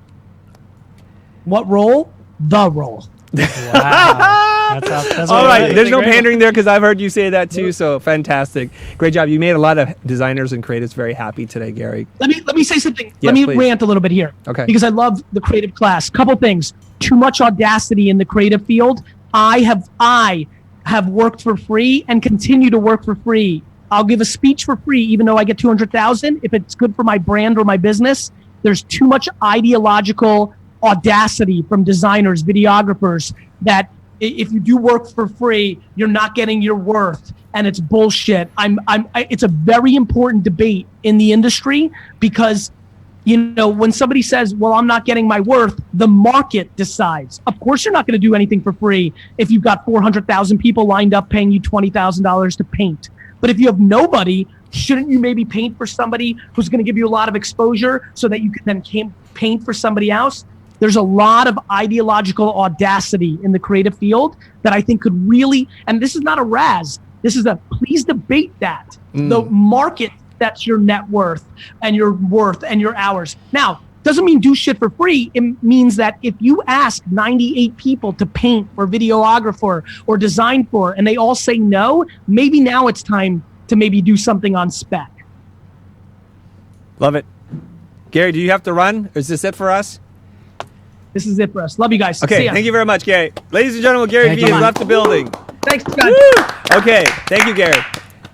What role? The role. Wow. That's all right. There's no pandering there because I've heard you say that too. So fantastic. Great job. You made a lot of designers and creatives very happy today, Gary. Let me say something. Yes, let me please. rant a little bit here. Okay. Because I love the creative class. Couple things. Too much audacity in the creative field. I have worked for free and continue to work for free. I'll give a speech for free, even though I get 200,000. If it's good for my brand or my business, there's too much ideological audacity from designers, videographers, that if you do work for free, you're not getting your worth, and it's bullshit. It's a very important debate in the industry because, you know, when somebody says, well, I'm not getting my worth, the market decides. Of course, you're not going to do anything for free if you've got 400,000 people lined up paying you $20,000 to paint. But if you have nobody, shouldn't you maybe paint for somebody who's going to give you a lot of exposure so that you can then paint for somebody else? There's a lot of ideological audacity in the creative field that I think could really, and this is not a razz, this is a please debate that. The market, that's your net worth and your hours. Now, doesn't mean do shit for free. It means that if you ask 98 people to paint or videographer or design for, and they all say no, maybe now it's time to maybe do something on spec. Love it. Gary, do you have to run? Or is this it for us? This is it for us. Love you guys. Okay, See ya. thank you very much, Gary. Ladies and gentlemen, Gary Vee has left the building. Thanks, Scott. Okay, thank you, Gary.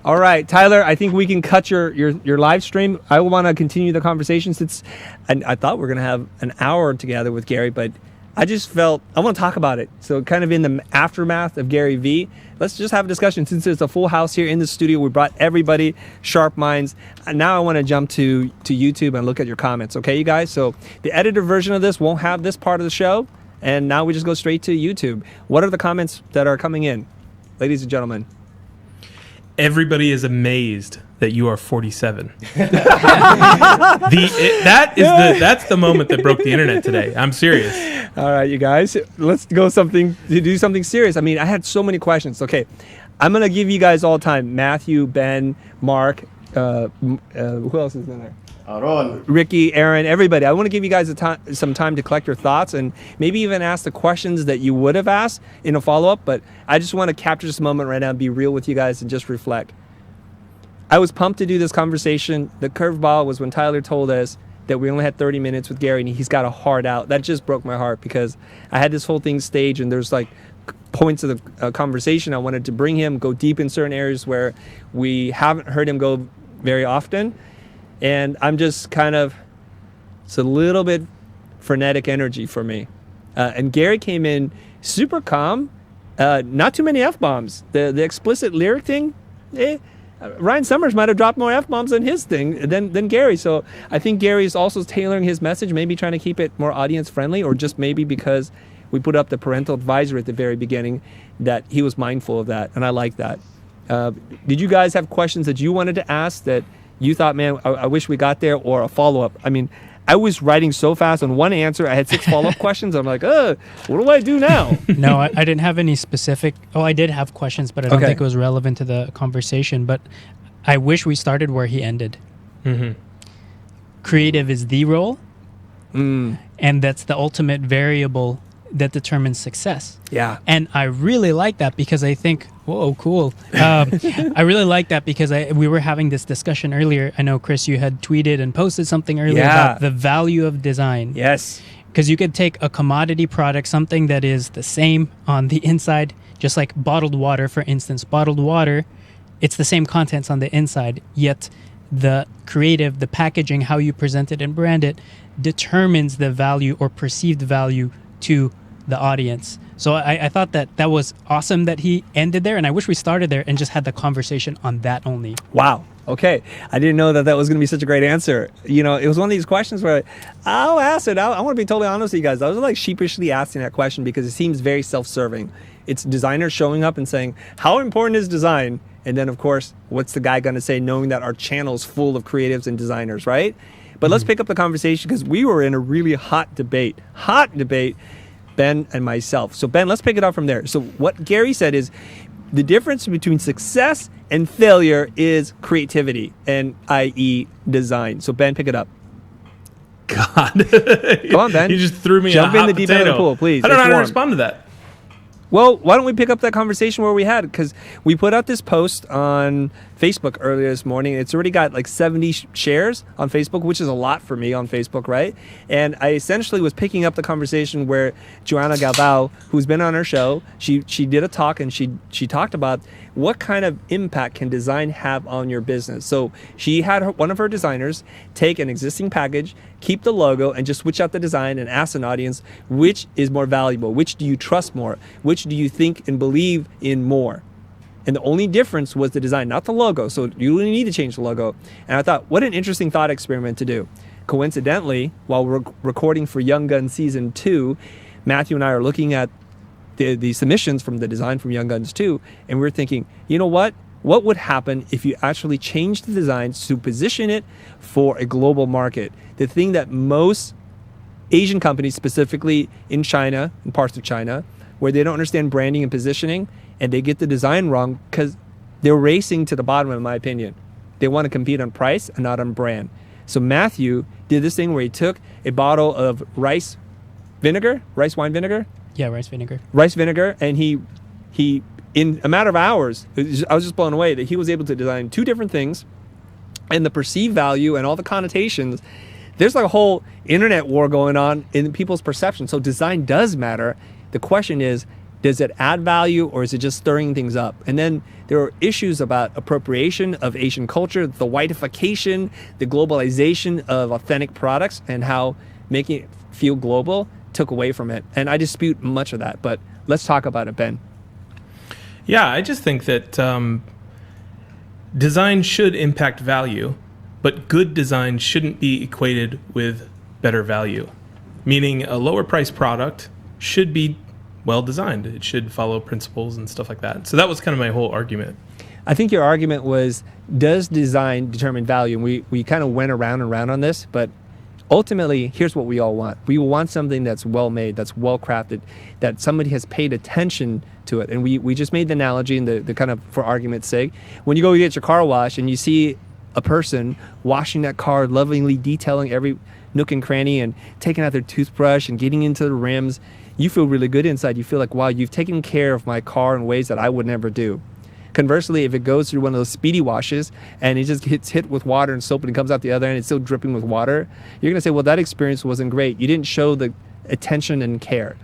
All right, Tyler, I think we can cut your live stream. I want to continue the conversation since I thought we were going to have an hour together with Gary, but I just felt I want to talk about it. So kind of in the aftermath of Gary Vee, let's just have a discussion. Since it's a full house here in the studio, we brought everybody, sharp minds. And now I want to jump to YouTube and look at your comments. Okay, you guys? So the edited version of this won't have this part of the show. And now we just go straight to YouTube. What are the comments that are coming in, ladies and gentlemen? Everybody is amazed that you are 47. That's the moment that broke the internet today. I'm serious. All right, you guys, let's do something serious. I mean, I had so many questions. Okay, I'm gonna give you guys all time. Matthew, Ben, Mark, who else is in there? Aaron. Ricky, Aaron, everybody. I want to give you guys some time to collect your thoughts and maybe even ask the questions that you would have asked in a follow-up. But I just want to capture this moment right now and be real with you guys and just reflect. I was pumped to do this conversation. The curveball was when Tyler told us that we only had 30 minutes with Gary and he's got a hard out. That just broke my heart because I had this whole thing staged and there's like points of the conversation I wanted to bring him, go deep in certain areas where we haven't heard him go very often. And I'm just it's a little bit frenetic energy for me. And Gary came in super calm, not too many F-bombs. The explicit lyric thing, Ryan Summers might have dropped more F-bombs than his thing than Gary. So I think Gary is also tailoring his message, maybe trying to keep it more audience friendly, or just maybe because we put up the parental advisory at the very beginning that he was mindful of that. And I like that. Did you guys have questions that you wanted to ask that you thought, man, I wish we got there, or a follow-up? I mean, I was writing so fast on one answer. I had 6 follow-up questions. I'm like, what do I do now? No, I didn't have any specific. Oh, I did have questions, but I don't think it was relevant to the conversation. But I wish we started where he ended. Mm-hmm. Creative is the role, and that's the ultimate variable that determines success. Yeah. And I really like that because I think, whoa, cool. I really like that because we were having this discussion earlier. I know, Chris, you had tweeted and posted something earlier about the value of design. Yes. Because you could take a commodity product, something that is the same on the inside, just like bottled water, for instance. Bottled water, it's the same contents on the inside, yet the creative, the packaging, how you present it and brand it, determines the value or perceived value to the audience. So I thought that was awesome that he ended there, and I wish we started there and just had the conversation on that only. Wow. Okay. I didn't know that was going to be such a great answer. You know, it was one of these questions where I'll ask it. I want to be totally honest with you guys. I was like sheepishly asking that question because it seems very self-serving. It's designers showing up and saying, how important is design? And then, of course, what's the guy going to say knowing that our channel is full of creatives and designers, right? But let's pick up the conversation because we were in a really hot debate, Ben and myself. So, Ben, let's pick it up from there. So what Gary said is the difference between success and failure is creativity, and i.e. design. So, Ben, pick it up. God. Come on, Ben. You just threw me Jump a in hot the deep end of the potato. pool, please. I don't know It's how to warm. respond to that. Well, why don't we pick up that conversation where we had? Because we put out this post on Facebook earlier this morning. It's already got like 70 shares on Facebook, which is a lot for me on Facebook, right? And I essentially was picking up the conversation where Joanna Galvao, who's been on our show, she did a talk and she talked about what kind of impact can design have on your business. So she had one of her designers take an existing package, keep the logo, and just switch out the design and ask an audience, which is more valuable? Which do you trust more? Which do you think and believe in more? And the only difference was the design, not the logo. So you really need to change the logo. And I thought, what an interesting thought experiment to do. Coincidentally, while we're recording for Young Guns Season 2, Matthew and I are looking at the submissions from the design from Young Guns 2, and we're thinking, you know what? What would happen if you actually changed the design to position it for a global market? The thing that most Asian companies, specifically in China, in parts of China, where they don't understand branding and positioning, and they get the design wrong because they're racing to the bottom, in my opinion. They want to compete on price and not on brand. So Matthew did this thing where he took a bottle of rice wine vinegar, Yeah, rice vinegar. and he in a matter of hours, I was just blown away that he was able to design two different things, and the perceived value and all the connotations. There's like a whole internet war going on in people's perception. So design does matter. The question is, does it add value or is it just stirring things up? And then there are issues about appropriation of Asian culture, the whiteification, the globalization of authentic products, and how making it feel global took away from it. And I dispute much of that, but let's talk about it, Ben. Yeah, I just think that design should impact value, but good design shouldn't be equated with better value. Meaning a lower price product should be well designed. It should follow principles and stuff like that. So that was kind of my whole argument. I think your argument was, does design determine value? And we kind of went around and around on this, but ultimately, here's what we all want. We want something that's well made, that's well crafted, that somebody has paid attention to it. And we just made the analogy and the kind of, for argument's sake, when you go get your car washed and you see a person washing that car, lovingly detailing every nook and cranny and taking out their toothbrush and getting into the rims, you feel really good inside. You feel like, wow, you've taken care of my car in ways that I would never do. Conversely, if it goes through one of those speedy washes and it just gets hit with water and soap and it comes out the other end, it's still dripping with water, you're going to say, well, that experience wasn't great. You didn't show the attention and care.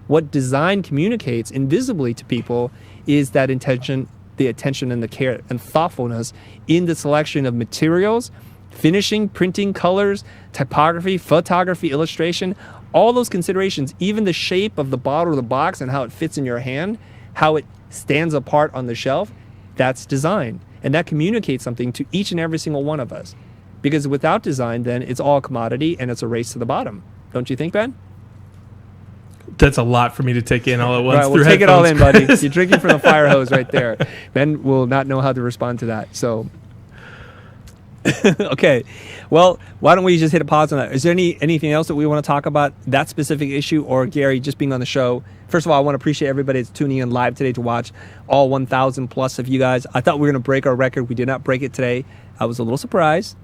What design communicates invisibly to people is that intention, the attention and the care and thoughtfulness in the selection of materials, finishing, printing, colors, typography, photography, illustration, all those considerations, even the shape of the bottle or the box and how it fits in your hand, how it stands apart on the shelf, that's design. And that communicates something to each and every single one of us. Because without design, then it's all commodity and it's a race to the bottom. Don't you think, Ben? That's a lot for me to take in all at once. Right, we'll take it all in, buddy. You're drinking from the fire hose right there. Ben will not know how to respond to that. So, okay. Well, why don't we just hit a pause on that? Is there anything else that we want to talk about, that specific issue, or Gary just being on the show? First of all, I want to appreciate everybody that's tuning in live today to watch, all 1,000 plus of you guys. I thought we were going to break our record. We did not break it today. I was a little surprised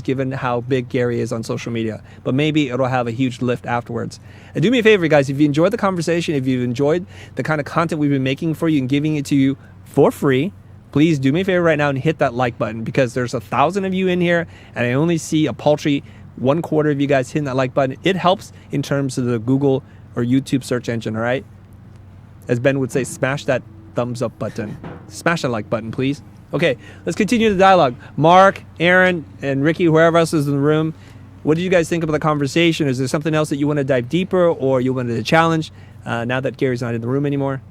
given how big Gary is on social media. But maybe it'll have a huge lift afterwards. And do me a favor, guys. If you enjoyed the conversation, if you've enjoyed the kind of content we've been making for you and giving it to you for free, please do me a favor right now and hit that like button, because there's 1,000 of you in here and I only see a paltry 1/4 of you guys hitting that like button. It helps in terms of the Google or YouTube search engine, all right? As Ben would say, smash that thumbs up button. Smash that like button, please. Okay, let's continue the dialogue. Mark, Aaron, and Ricky, whoever else is in the room, what did you guys think about the conversation? Is there something else that you want to dive deeper or you wanted to challenge? now that Gary's not in the room anymore?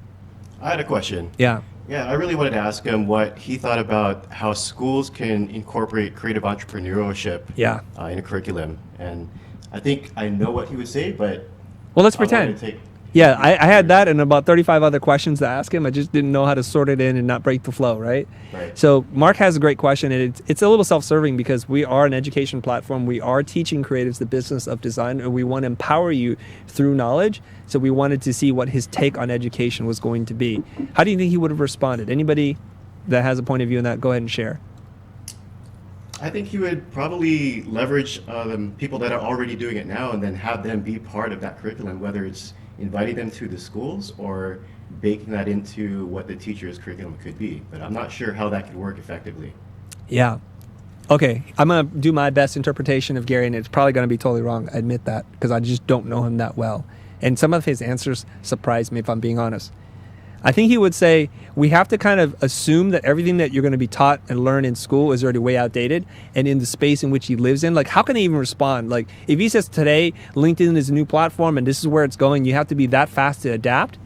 I had a question. Yeah. Yeah, I really wanted to ask him what he thought about how schools can incorporate creative entrepreneurship in a curriculum. And I think I know what he would say, but Well, let's I wanted pretend. to take- Yeah, I had that and about 35 other questions to ask him. I just didn't know how to sort it in and not break the flow, right? Right. So Mark has a great question, and it's a little self-serving because we are an education platform. We are teaching creatives the business of design, and we want to empower you through knowledge. So we wanted to see what his take on education was going to be. How do you think he would have responded? Anybody that has a point of view in that, go ahead and share. I think he would probably leverage people that are already doing it now and then have them be part of that curriculum, whether it's inviting them to the schools or baking that into what the teacher's curriculum could be. But I'm not sure how that could work effectively. Yeah. Okay, I'm going to do my best interpretation of Gary, and it's probably going to be totally wrong. I admit that, because I just don't know him that well. And some of his answers surprised me, if I'm being honest. I think he would say, we have to kind of assume that everything that you're going to be taught and learn in school is already way outdated, and in the space in which he lives in, like, how can they even respond? Like, if he says today, LinkedIn is a new platform and this is where it's going, you have to be that fast to adapt.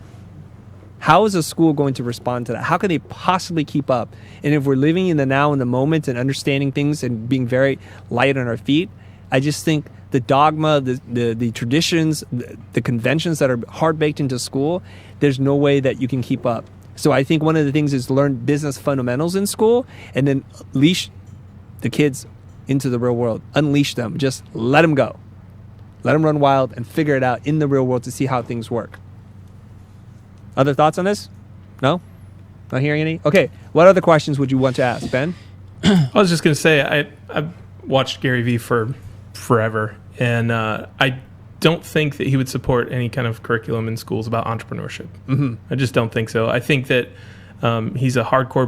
How is a school going to respond to that? How can they possibly keep up? And if we're living in the now, in the moment, and understanding things and being very light on our feet, I just think the dogma, the traditions, the conventions that are hard baked into school, there's no way that you can keep up. So I think one of the things is learn business fundamentals in school and then unleash the kids into the real world. Unleash them. Just let them go. Let them run wild and figure it out in the real world to see how things work. Other thoughts on this? No? Not hearing any? Okay. What other questions would you want to ask, Ben? I was just going to say, I've watched Gary Vee for forever, and I don't think that he would support any kind of curriculum in schools about entrepreneurship. Mm-hmm. I just don't think so. I think that he's a hardcore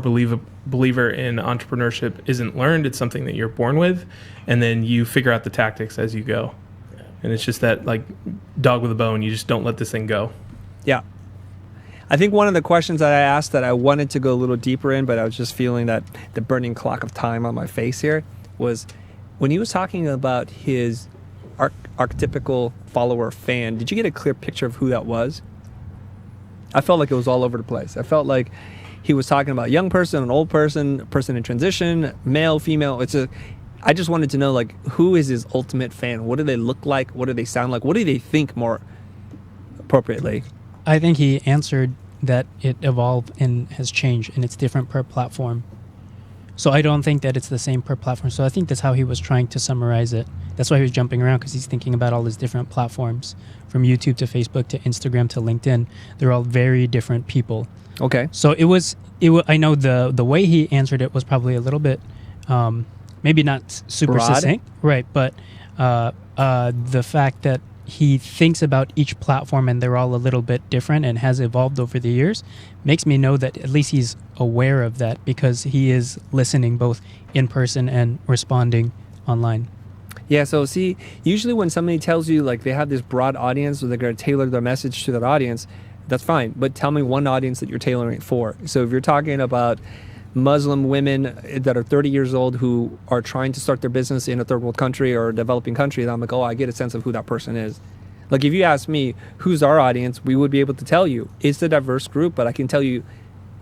believer in entrepreneurship isn't learned. It's something that you're born with, and then you figure out the tactics as you go. And it's just that, like, dog with a bone, you just don't let this thing go. Yeah. I think one of the questions that I asked that I wanted to go a little deeper in, but I was just feeling that the burning clock of time on my face here, was when he was talking about his archetypical follower fan, did you get a clear picture of who that was? I felt like it was all over the place. I felt like he was talking about a young person, an old person, a person in transition, male, female. I just wanted to know, like, who is his ultimate fan? What do they look like? What do they sound like? What do they think more appropriately? I think he answered that it evolved and has changed, and it's different per platform. So I don't think that it's the same per platform. So I think that's how he was trying to summarize it. That's why he was jumping around, because he's thinking about all these different platforms, from YouTube to Facebook to Instagram to LinkedIn. They're all very different people. Okay. So it was. I know the way he answered it was probably a little bit, maybe not super broad, succinct, right? But the fact that he thinks about each platform and they're all a little bit different and has evolved over the years makes me know that at least he's aware of that, because he is listening both in person and responding online. Yeah, so see, usually when somebody tells you, like, they have this broad audience or they're going to tailor their message to that audience, that's fine. But tell me one audience that you're tailoring it for. So if you're talking about Muslim women that are 30 years old who are trying to start their business in a third world country or a developing country, then I'm like, oh, I get a sense of who that person is. Like, if you ask me, who's our audience, we would be able to tell you. It's a diverse group, but I can tell you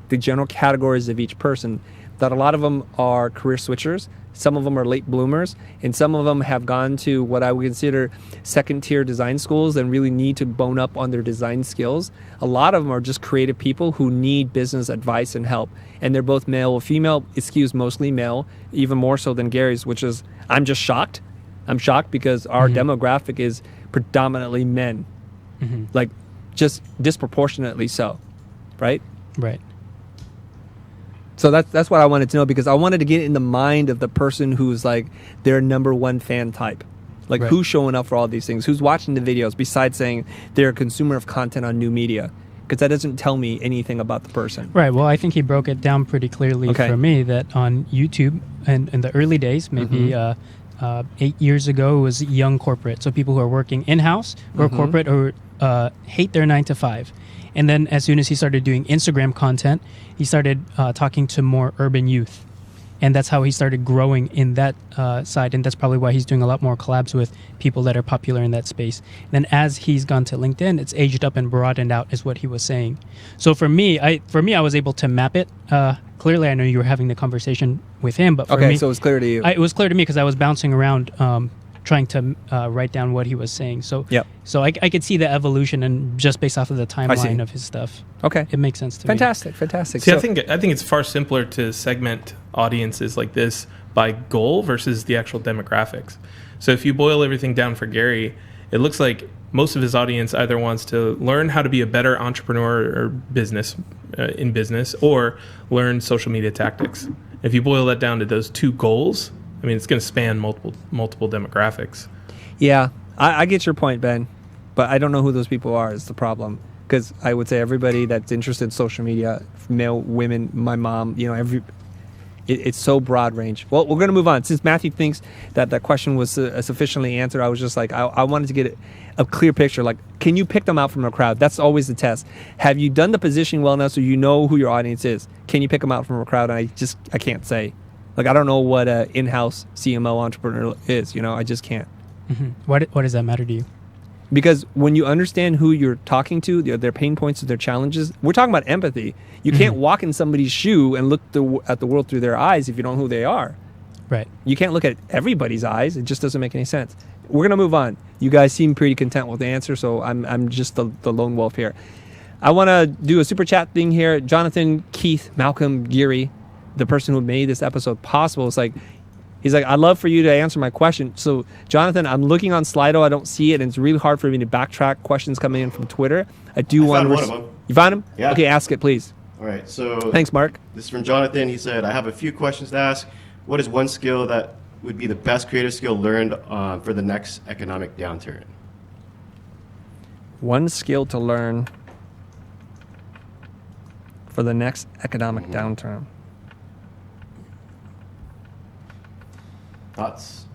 the general categories of each person, that a lot of them are career switchers, some of them are late bloomers, and some of them have gone to what I would consider second-tier design schools and really need to bone up on their design skills. A lot of them are just creative people who need business advice and help, and they're both male or female. It skews mostly male, even more so than Gary's, which is, I'm just shocked. I'm shocked because our demographic is predominantly men, like, just disproportionately so, right? Right. So that's what I wanted to know, because I wanted to get in the mind of the person who's like their number one fan type. Like, Right. who's showing up for all these things? Who's watching the videos besides saying they're a consumer of content on new media? Because that doesn't tell me anything about the person. Right. Well, I think he broke it down pretty clearly Okay. for me that on YouTube and in the early days, maybe 8 years ago, it was young corporate. So people who are working in-house or corporate or hate their 9 to 5. And then as soon as he started doing Instagram content, he started talking to more urban youth. And that's how he started growing in that side. And that's probably why he's doing a lot more collabs with people that are popular in that space. Then as he's gone to LinkedIn, it's aged up and broadened out, is what he was saying. So for me, I was able to map it. Clearly, I know you were having the conversation with him, but for me, so it's clear to you. it was clear to me because I was bouncing around trying to write down what he was saying. So so I could see the evolution, and just based off of the timeline of his stuff. Okay. It makes sense to Fantastic. See, I think it's far simpler to segment audiences like this by goal versus the actual demographics. So if you boil everything down for Gary, it looks like most of his audience either wants to learn how to be a better entrepreneur or in business, or learn social media tactics. If you boil that down to those two goals, I mean, it's going to span multiple demographics. Yeah, I get your point, Ben, but I don't know who those people are is the problem. Because I would say everybody that's interested in social media, male, women, my mom, it's so broad range. Well, we're going to move on. Since Matthew thinks that that question was sufficiently answered, I was just like, I wanted to get a clear picture. Like, can you pick them out from a crowd? That's always the test. Have you done the positioning well enough so you know who your audience is? Can you pick them out from a crowd? And I can't say. Like, I don't know what an in-house CMO entrepreneur is. I just can't. Mm-hmm. Why does that matter to you? Because when you understand who you're talking to, their pain points, their challenges, we're talking about empathy. You can't walk in somebody's shoe and look at the world through their eyes if you don't know who they are. Right. You can't look at everybody's eyes. It just doesn't make any sense. We're going to move on. You guys seem pretty content with the answer, so I'm just the lone wolf here. I want to do a super chat thing here. Jonathan, Keith, Malcolm, Gary, the person who made this episode possible, he's like, I'd love for you to answer my question. So, Jonathan, I'm looking on Slido. I don't see it, and it's really hard for me to backtrack questions coming in from Twitter. I want found one of them. You found him? Yeah. Okay, ask it, please. All right. So Thanks, Mark. This is from Jonathan. He said, I have a few questions to ask. What is one skill that would be the best creative skill learned for the next economic downturn? One skill to learn for the next economic downturn. Thoughts?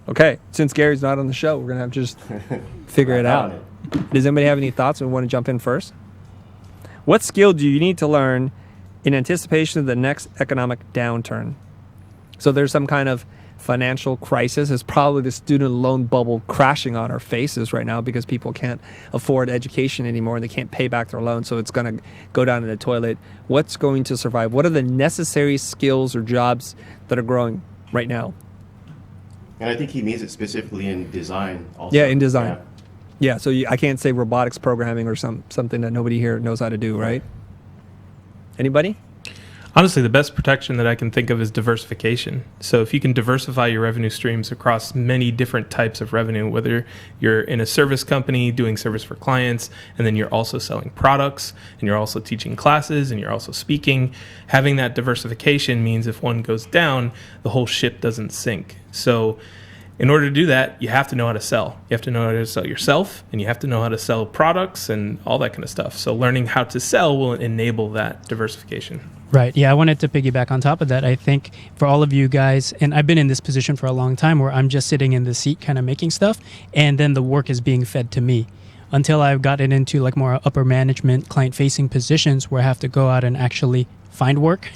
Okay, since Gary's not on the show, we're going to have to just figure it out. Does anybody have any thoughts or want to jump in first? What skill do you need to learn in anticipation of the next economic downturn? So there's some kind of financial crisis. It's probably the student loan bubble crashing on our faces right now because people can't afford education anymore and they can't pay back their loan, so it's going to go down in the toilet. What's going to survive? What are the necessary skills or jobs that are growing right now? And I think he means it specifically in design also. Yeah, in design. Yeah, so I can't say robotics programming or something that nobody here knows how to do, right? Anybody? Honestly, the best protection that I can think of is diversification. So if you can diversify your revenue streams across many different types of revenue, whether you're in a service company doing service for clients, and then you're also selling products, and you're also teaching classes, and you're also speaking, having that diversification means if one goes down, the whole ship doesn't sink. So in order to do that, you have to know how to sell. You have to know how to sell yourself, and you have to know how to sell products and all that kind of stuff. So learning how to sell will enable that diversification. Right. Yeah, I wanted to piggyback on top of that. I think for all of you guys, and I've been in this position for a long time where I'm just sitting in the seat kind of making stuff, and then the work is being fed to me. Until I've gotten into like more upper management, client-facing positions where I have to go out and actually find work,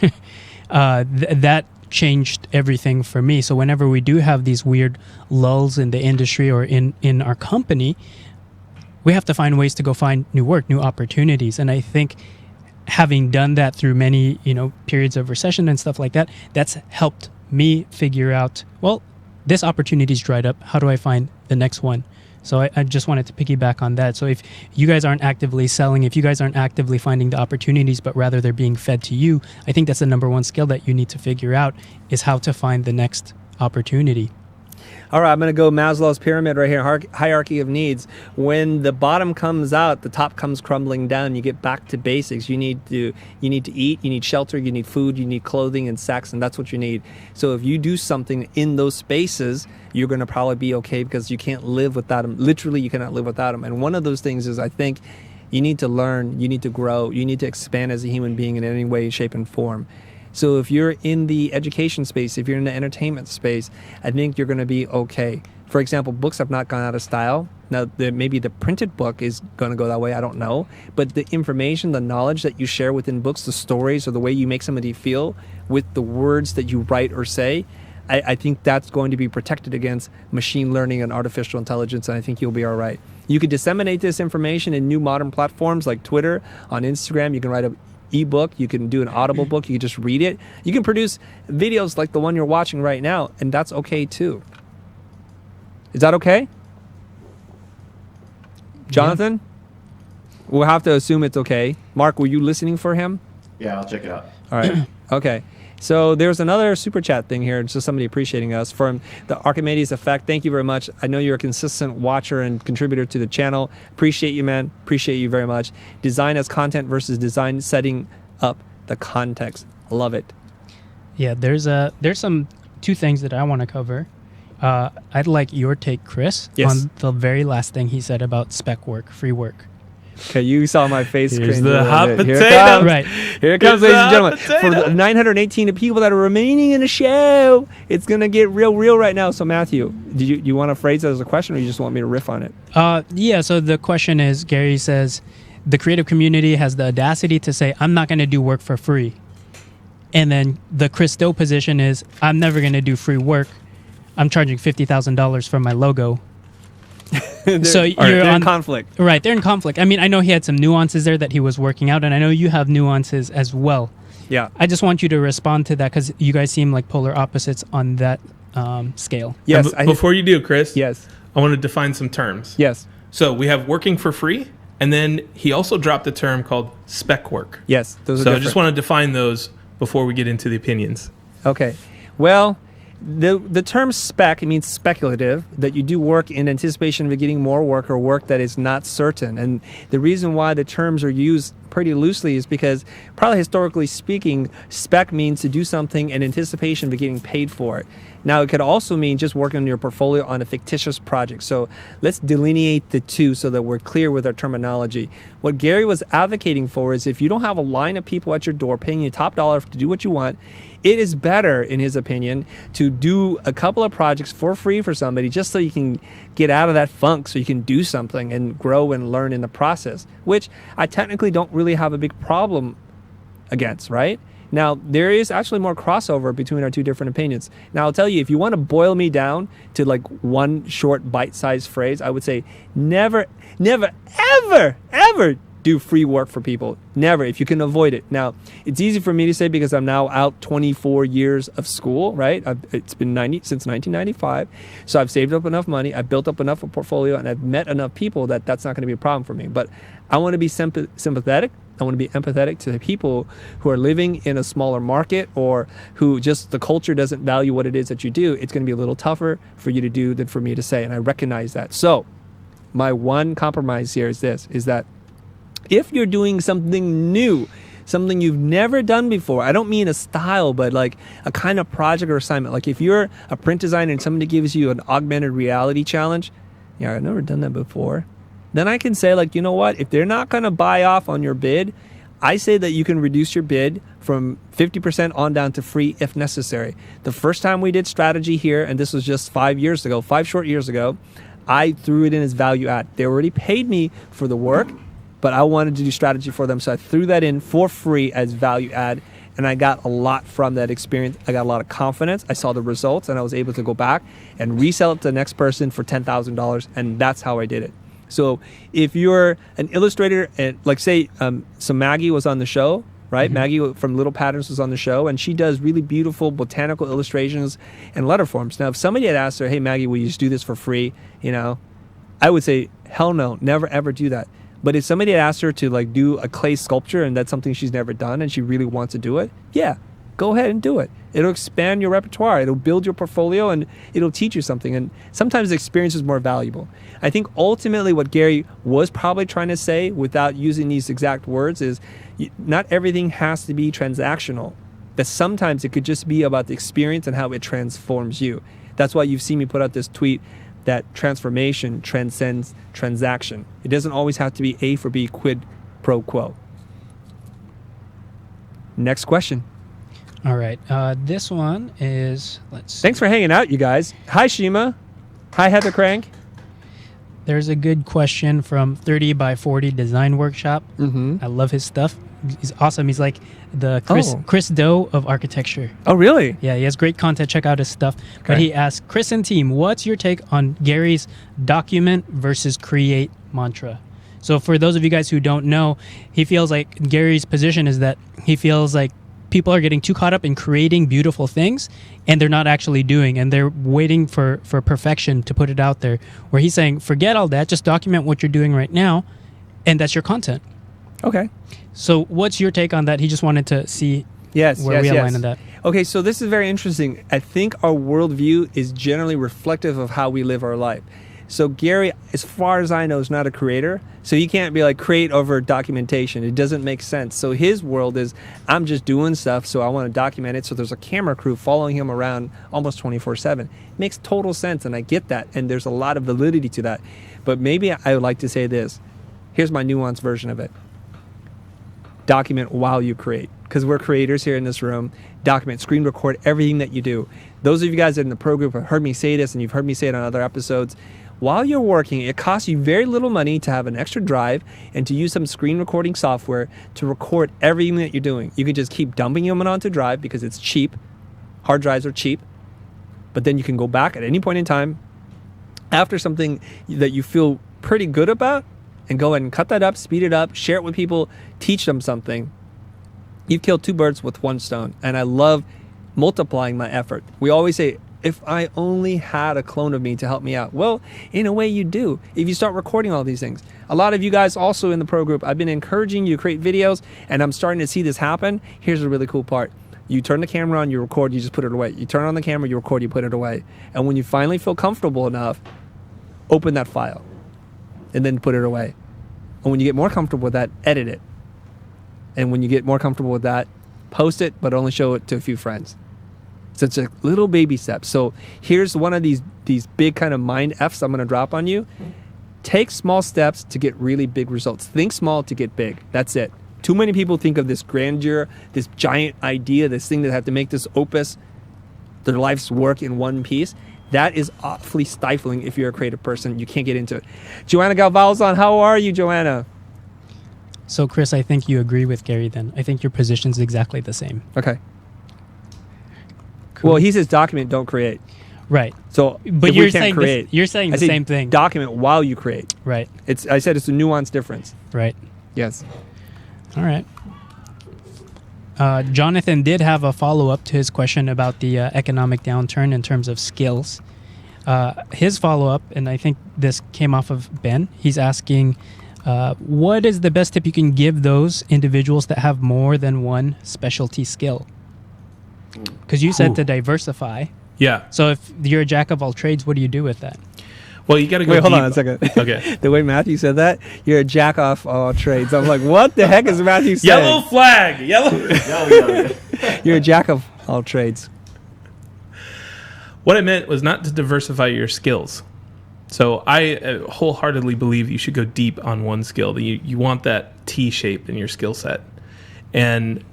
that changed everything for me. So whenever we do have these weird lulls in the industry or in our company, we have to find ways to go find new work, new opportunities. And I think having done that through many, periods of recession and stuff like that, that's helped me figure out, well, this opportunity's dried up. How do I find the next one? So I just wanted to piggyback on that. So if you guys aren't actively selling, if you guys aren't actively finding the opportunities, but rather they're being fed to you, I think that's the number one skill that you need to figure out is how to find the next opportunity. All right, I'm going to go Maslow's pyramid right here, hierarchy of needs. When the bottom comes out, the top comes crumbling down. You get back to basics. You need to eat, you need shelter, you need food, you need clothing and sex, and that's what you need. So if you do something in those spaces, you're going to probably be okay because you can't live without them. Literally, you cannot live without them. And one of those things is I think you need to learn, you need to grow, you need to expand as a human being in any way, shape, and form. So if you're in the education space, if you're in the entertainment space, I think you're going to be okay. For example, books have not gone out of style. Now, maybe the printed book is going to go that way. I don't know. But the information, the knowledge that you share within books, the stories, or the way you make somebody feel with the words that you write or say, I think that's going to be protected against machine learning and artificial intelligence, and I think you'll be all right. You can disseminate this information in new modern platforms like Twitter, on Instagram. You can write an ebook. You can do an audible book. You can just read it. You can produce videos like the one you're watching right now, and that's okay too. Is that okay? Jonathan? Yeah. We'll have to assume it's okay. Mark, were you listening for him? Yeah, I'll check it out. All right. Okay. So there's another super chat thing here. It's just somebody appreciating us from the Archimedes Effect. Thank you very much. I know you're a consistent watcher and contributor to the channel. Appreciate you, man. Appreciate you very much. Design as content versus design setting up the context. Love it. Yeah, there's some two things that I want to cover. I'd like your take, Chris, on the very last thing he said about spec work, free work. Okay, you saw my face. Here's the hot potato. Here it comes. Right. Here it comes, ladies and gentlemen. For the 918 people that are remaining in the show, it's going to get real right now. So, Matthew, do you want to phrase it as a question, or you just want me to riff on it? Yeah, so the question is, Gary says, the creative community has the audacity to say, I'm not going to do work for free. And then the Chris Stowe position is, I'm never going to do free work. I'm charging $50,000 for my logo. So they're in conflict. Right, they're in conflict. I mean, I know he had some nuances there that he was working out, and I know you have nuances as well. Yeah. I just want you to respond to that because you guys seem like polar opposites on that scale. Yes. Before you do, Chris. Yes. I want to define some terms. Yes. So we have working for free, and then he also dropped a term called spec work. Yes. Those are so different. I just want to define those before we get into the opinions. Okay. Well, the term spec, it means speculative, that you do work in anticipation of getting more work or work that is not certain. And the reason why the terms are used pretty loosely is because, probably historically speaking, spec means to do something in anticipation of getting paid for it. Now, it could also mean just working on your portfolio on a fictitious project. So let's delineate the two so that we're clear with our terminology. What Gary was advocating for is if you don't have a line of people at your door paying you top dollar to do what you want, it is better, in his opinion, to do a couple of projects for free for somebody just so you can get out of that funk, so you can do something and grow and learn in the process, which I technically don't really have a big problem against, right? Now, there is actually more crossover between our two different opinions. Now, I'll tell you, if you want to boil me down to like one short bite-sized phrase, I would say never, ever do free work for people. Never, if you can avoid it. Now, it's easy for me to say because I'm now out 24 years of school, right? It's been since 1995. So I've saved up enough money, I've built up enough of a portfolio, and I've met enough people that that's not going to be a problem for me. But I want to be sympathetic. I want to be empathetic to the people who are living in a smaller market or who just the culture doesn't value what it is that you do. It's going to be a little tougher for you to do than for me to say, and I recognize that. So my one compromise here is this, is that if you're doing something new, something you've never done before, I don't mean a style, but like a kind of project or assignment. Like if you're a print designer and somebody gives you an augmented reality challenge, yeah, I've never done that before. Then I can say, like, you know what? If they're not going to buy off on your bid, I say that you can reduce your bid from 50% on down to free if necessary. The first time we did strategy here, and this was just 5 short years ago, I threw it in as value add. They already paid me for the work, but I wanted to do strategy for them. So I threw that in for free as value add. And I got a lot from that experience. I got a lot of confidence. I saw the results, and I was able to go back and resell it to the next person for $10,000. And that's how I did it. So if you're an illustrator, and like say, so Maggie was on the show, right? Mm-hmm. Maggie from Little Patterns was on the show, and she does really beautiful botanical illustrations and letter forms. Now, if somebody had asked her, hey, Maggie, will you just do this for free? You know, I would say, hell no, never, ever do that. But if somebody had asked her to like do a clay sculpture and that's something she's never done and she really wants to do it, yeah, go ahead and do it. It'll expand your repertoire. It'll build your portfolio and it'll teach you something. And sometimes the experience is more valuable. I think ultimately what Gary was probably trying to say without using these exact words is not everything has to be transactional, but sometimes it could just be about the experience and how it transforms you. That's why you've seen me put out this tweet that transformation transcends transaction. It doesn't always have to be A for B, quid pro quo. Next question. All right. This one is, let's see. Thanks for hanging out, you guys. Hi, Shima. Hi, Heather Crank. There's a good question from 30 by 40 Design Workshop. Mm-hmm. I love his stuff. He's awesome. He's like the Oh. Chris Doe of architecture. Oh, really? Yeah, he has great content. Check out his stuff. But Okay. he asked, Chris and team, what's your take on Gary's document versus create mantra? So for those of you guys who don't know, he feels like Gary's position is that he feels like people are getting too caught up in creating beautiful things and they're not actually doing, and they're waiting for perfection to put it out there, where he's saying, forget all that, just document what you're doing right now, and that's your content. Okay. So what's your take on that? He just wanted to see Yes, where yes, we yes. align on that. Okay, so this is very interesting. I think our worldview is generally reflective of how we live our life. So Gary, as far as I know, is not a creator. So he can't be like create over documentation. It doesn't make sense. So his world is, I'm just doing stuff, so I want to document it. So there's a camera crew following him around almost 24/7. Makes total sense, and I get that. And there's a lot of validity to that. But maybe I would like to say this. Here's my nuanced version of it. Document while you create. Because we're creators here in this room. Document, screen record everything that you do. Those of you guys in the pro group have heard me say this, and you've heard me say it on other episodes. While you're working, it costs you very little money to have an extra drive and to use some screen recording software to record everything that you're doing. You can just keep dumping them onto drive because it's cheap. Hard drives are cheap. But then you can go back at any point in time after something that you feel pretty good about and go ahead and cut that up, speed it up, share it with people, teach them something. You've killed two birds with one stone. And I love multiplying my effort. We always say, if I only had a clone of me to help me out. Well, in a way you do. If you start recording all these things. A lot of you guys also in the pro group, I've been encouraging you to create videos, and I'm starting to see this happen. Here's the really cool part. You turn the camera on, you record, you just put it away. You turn on the camera, you record, you put it away. And when you finally feel comfortable enough, open that file and then put it away. And when you get more comfortable with that, edit it. And when you get more comfortable with that, post it, but only show it to a few friends. So it's a little baby step. So here's one of these big kind of mind Fs I'm going to drop on you. Take small steps to get really big results. Think small to get big. That's it. Too many people think of this grandeur, this giant idea, this thing that have to make this opus, their life's work in one piece. That is awfully stifling if you're a creative person. You can't get into it. Joanna Galvalzon, how are you, Joanna? So Chris, I think you agree with Gary then. I think your position's exactly the same. Okay. Cool. Well, he says document, don't create. Right. So, But if you're we can't saying create, you're saying I the say same thing. Document while you create. Right. I said it's a nuanced difference. Right. Yes. All right. Jonathan did have a follow-up to his question about the economic downturn in terms of skills. His follow-up, and I think this came off of Ben, he's asking, what is the best tip you can give those individuals that have more than one specialty skill? Because you said to diversify. Yeah. So if you're a jack of all trades, what do you do with that? Well, you got to go Wait, hold deep. on a second. Okay. The way Matthew said that, you're a jack off all trades. I'm like, what the heck is Matthew saying? Yellow flag. Yellow. You're a jack of all trades. What I meant was not to diversify your skills. So I wholeheartedly believe you should go deep on one skill. That you want that T shape in your skill set. And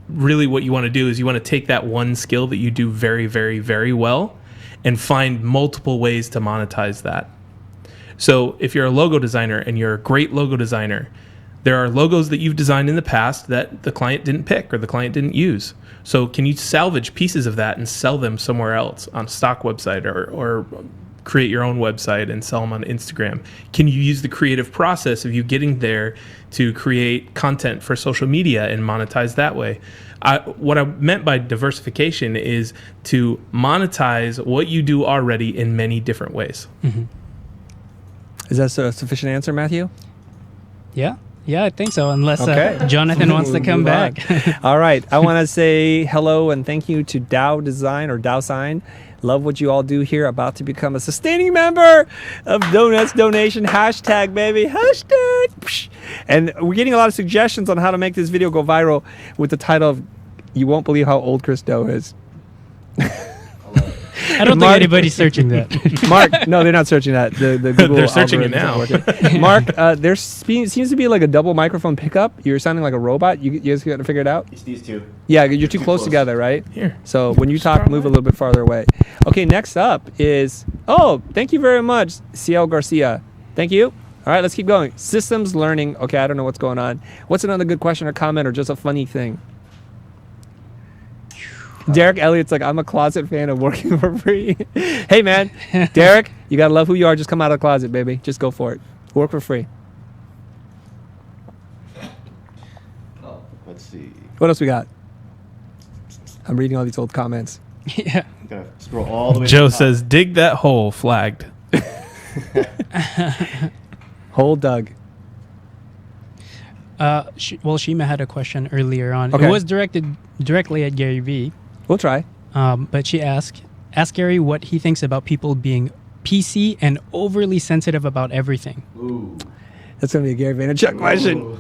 really what you want to do is you want to take that one skill that you do very, very, very well and find multiple ways to monetize that. So if you're a logo designer and you're a great logo designer, there are logos that you've designed in the past that the client didn't pick or the client didn't use. So can you salvage pieces of that and sell them somewhere else on a stock website or create your own website and sell them on Instagram? Can you use the creative process of you getting there to create content for social media and monetize that way? What I meant by diversification is to monetize what you do already in many different ways. Mm-hmm. Is that a sufficient answer, Matthew? Yeah, I think so. Unless Okay. Jonathan wants to come Move on. back. All right. I want to say hello and thank you to Dow Design or Dow Sign. Love what you all do here. About to become a sustaining member of Donuts Donation. Hashtag, baby. Hashtag. Psh. And we're getting a lot of suggestions on how to make this video go viral with the title of You Won't Believe How Old Chris Doe Is. I don't think anybody's searching that. Mark, no, they're not searching that. The Google They're searching it algorithm now. isn't working. Mark, there seems to be like a double microphone pickup. You're sounding like a robot. You guys got to figure it out? It's these two. Yeah, you're too close together, right? Here. So when you talk, move a little bit farther away. Okay, next up is, thank you very much, CL Garcia. Thank you. All right, let's keep going. Systems learning. Okay, I don't know what's going on. What's another good question or comment or just a funny thing? Derek Elliott's like, I'm a closet fan of working for free. Hey, man. Derek, you got to love who you are. Just come out of the closet, baby. Just go for it. Work for free. Let's see. What else we got? I'm reading all these old comments. Yeah. Gotta scroll all the way. Joe says, dig that hole, flagged. Whole Doug. Shima had a question earlier on. Okay. It was directed directly at Gary Vee. We'll try. But she asked Gary what he thinks about people being PC and overly sensitive about everything. Ooh. That's going to be a Gary Vaynerchuk question. Ooh.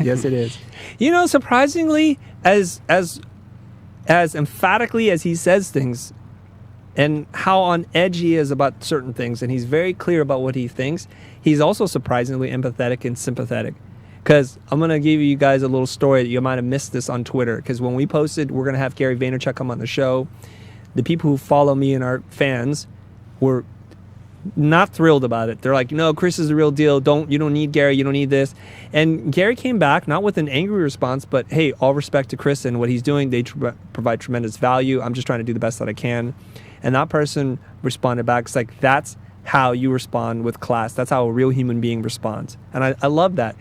Yes, it is. You know, surprisingly, as emphatically as he says things and how on edge he is about certain things, and he's very clear about what he thinks, he's also surprisingly empathetic and sympathetic. Because I'm going to give you guys a little story that you might have missed this on Twitter. Because when we posted, we're going to have Gary Vaynerchuk come on the show, the people who follow me and our fans were not thrilled about it. They're like, no, Chris is the real deal. You don't need Gary. You don't need this. And Gary came back, not with an angry response, but hey, all respect to Chris and what he's doing. They provide tremendous value. I'm just trying to do the best that I can. And that person responded back. It's like, that's how you respond with class. That's how a real human being responds. And I love that.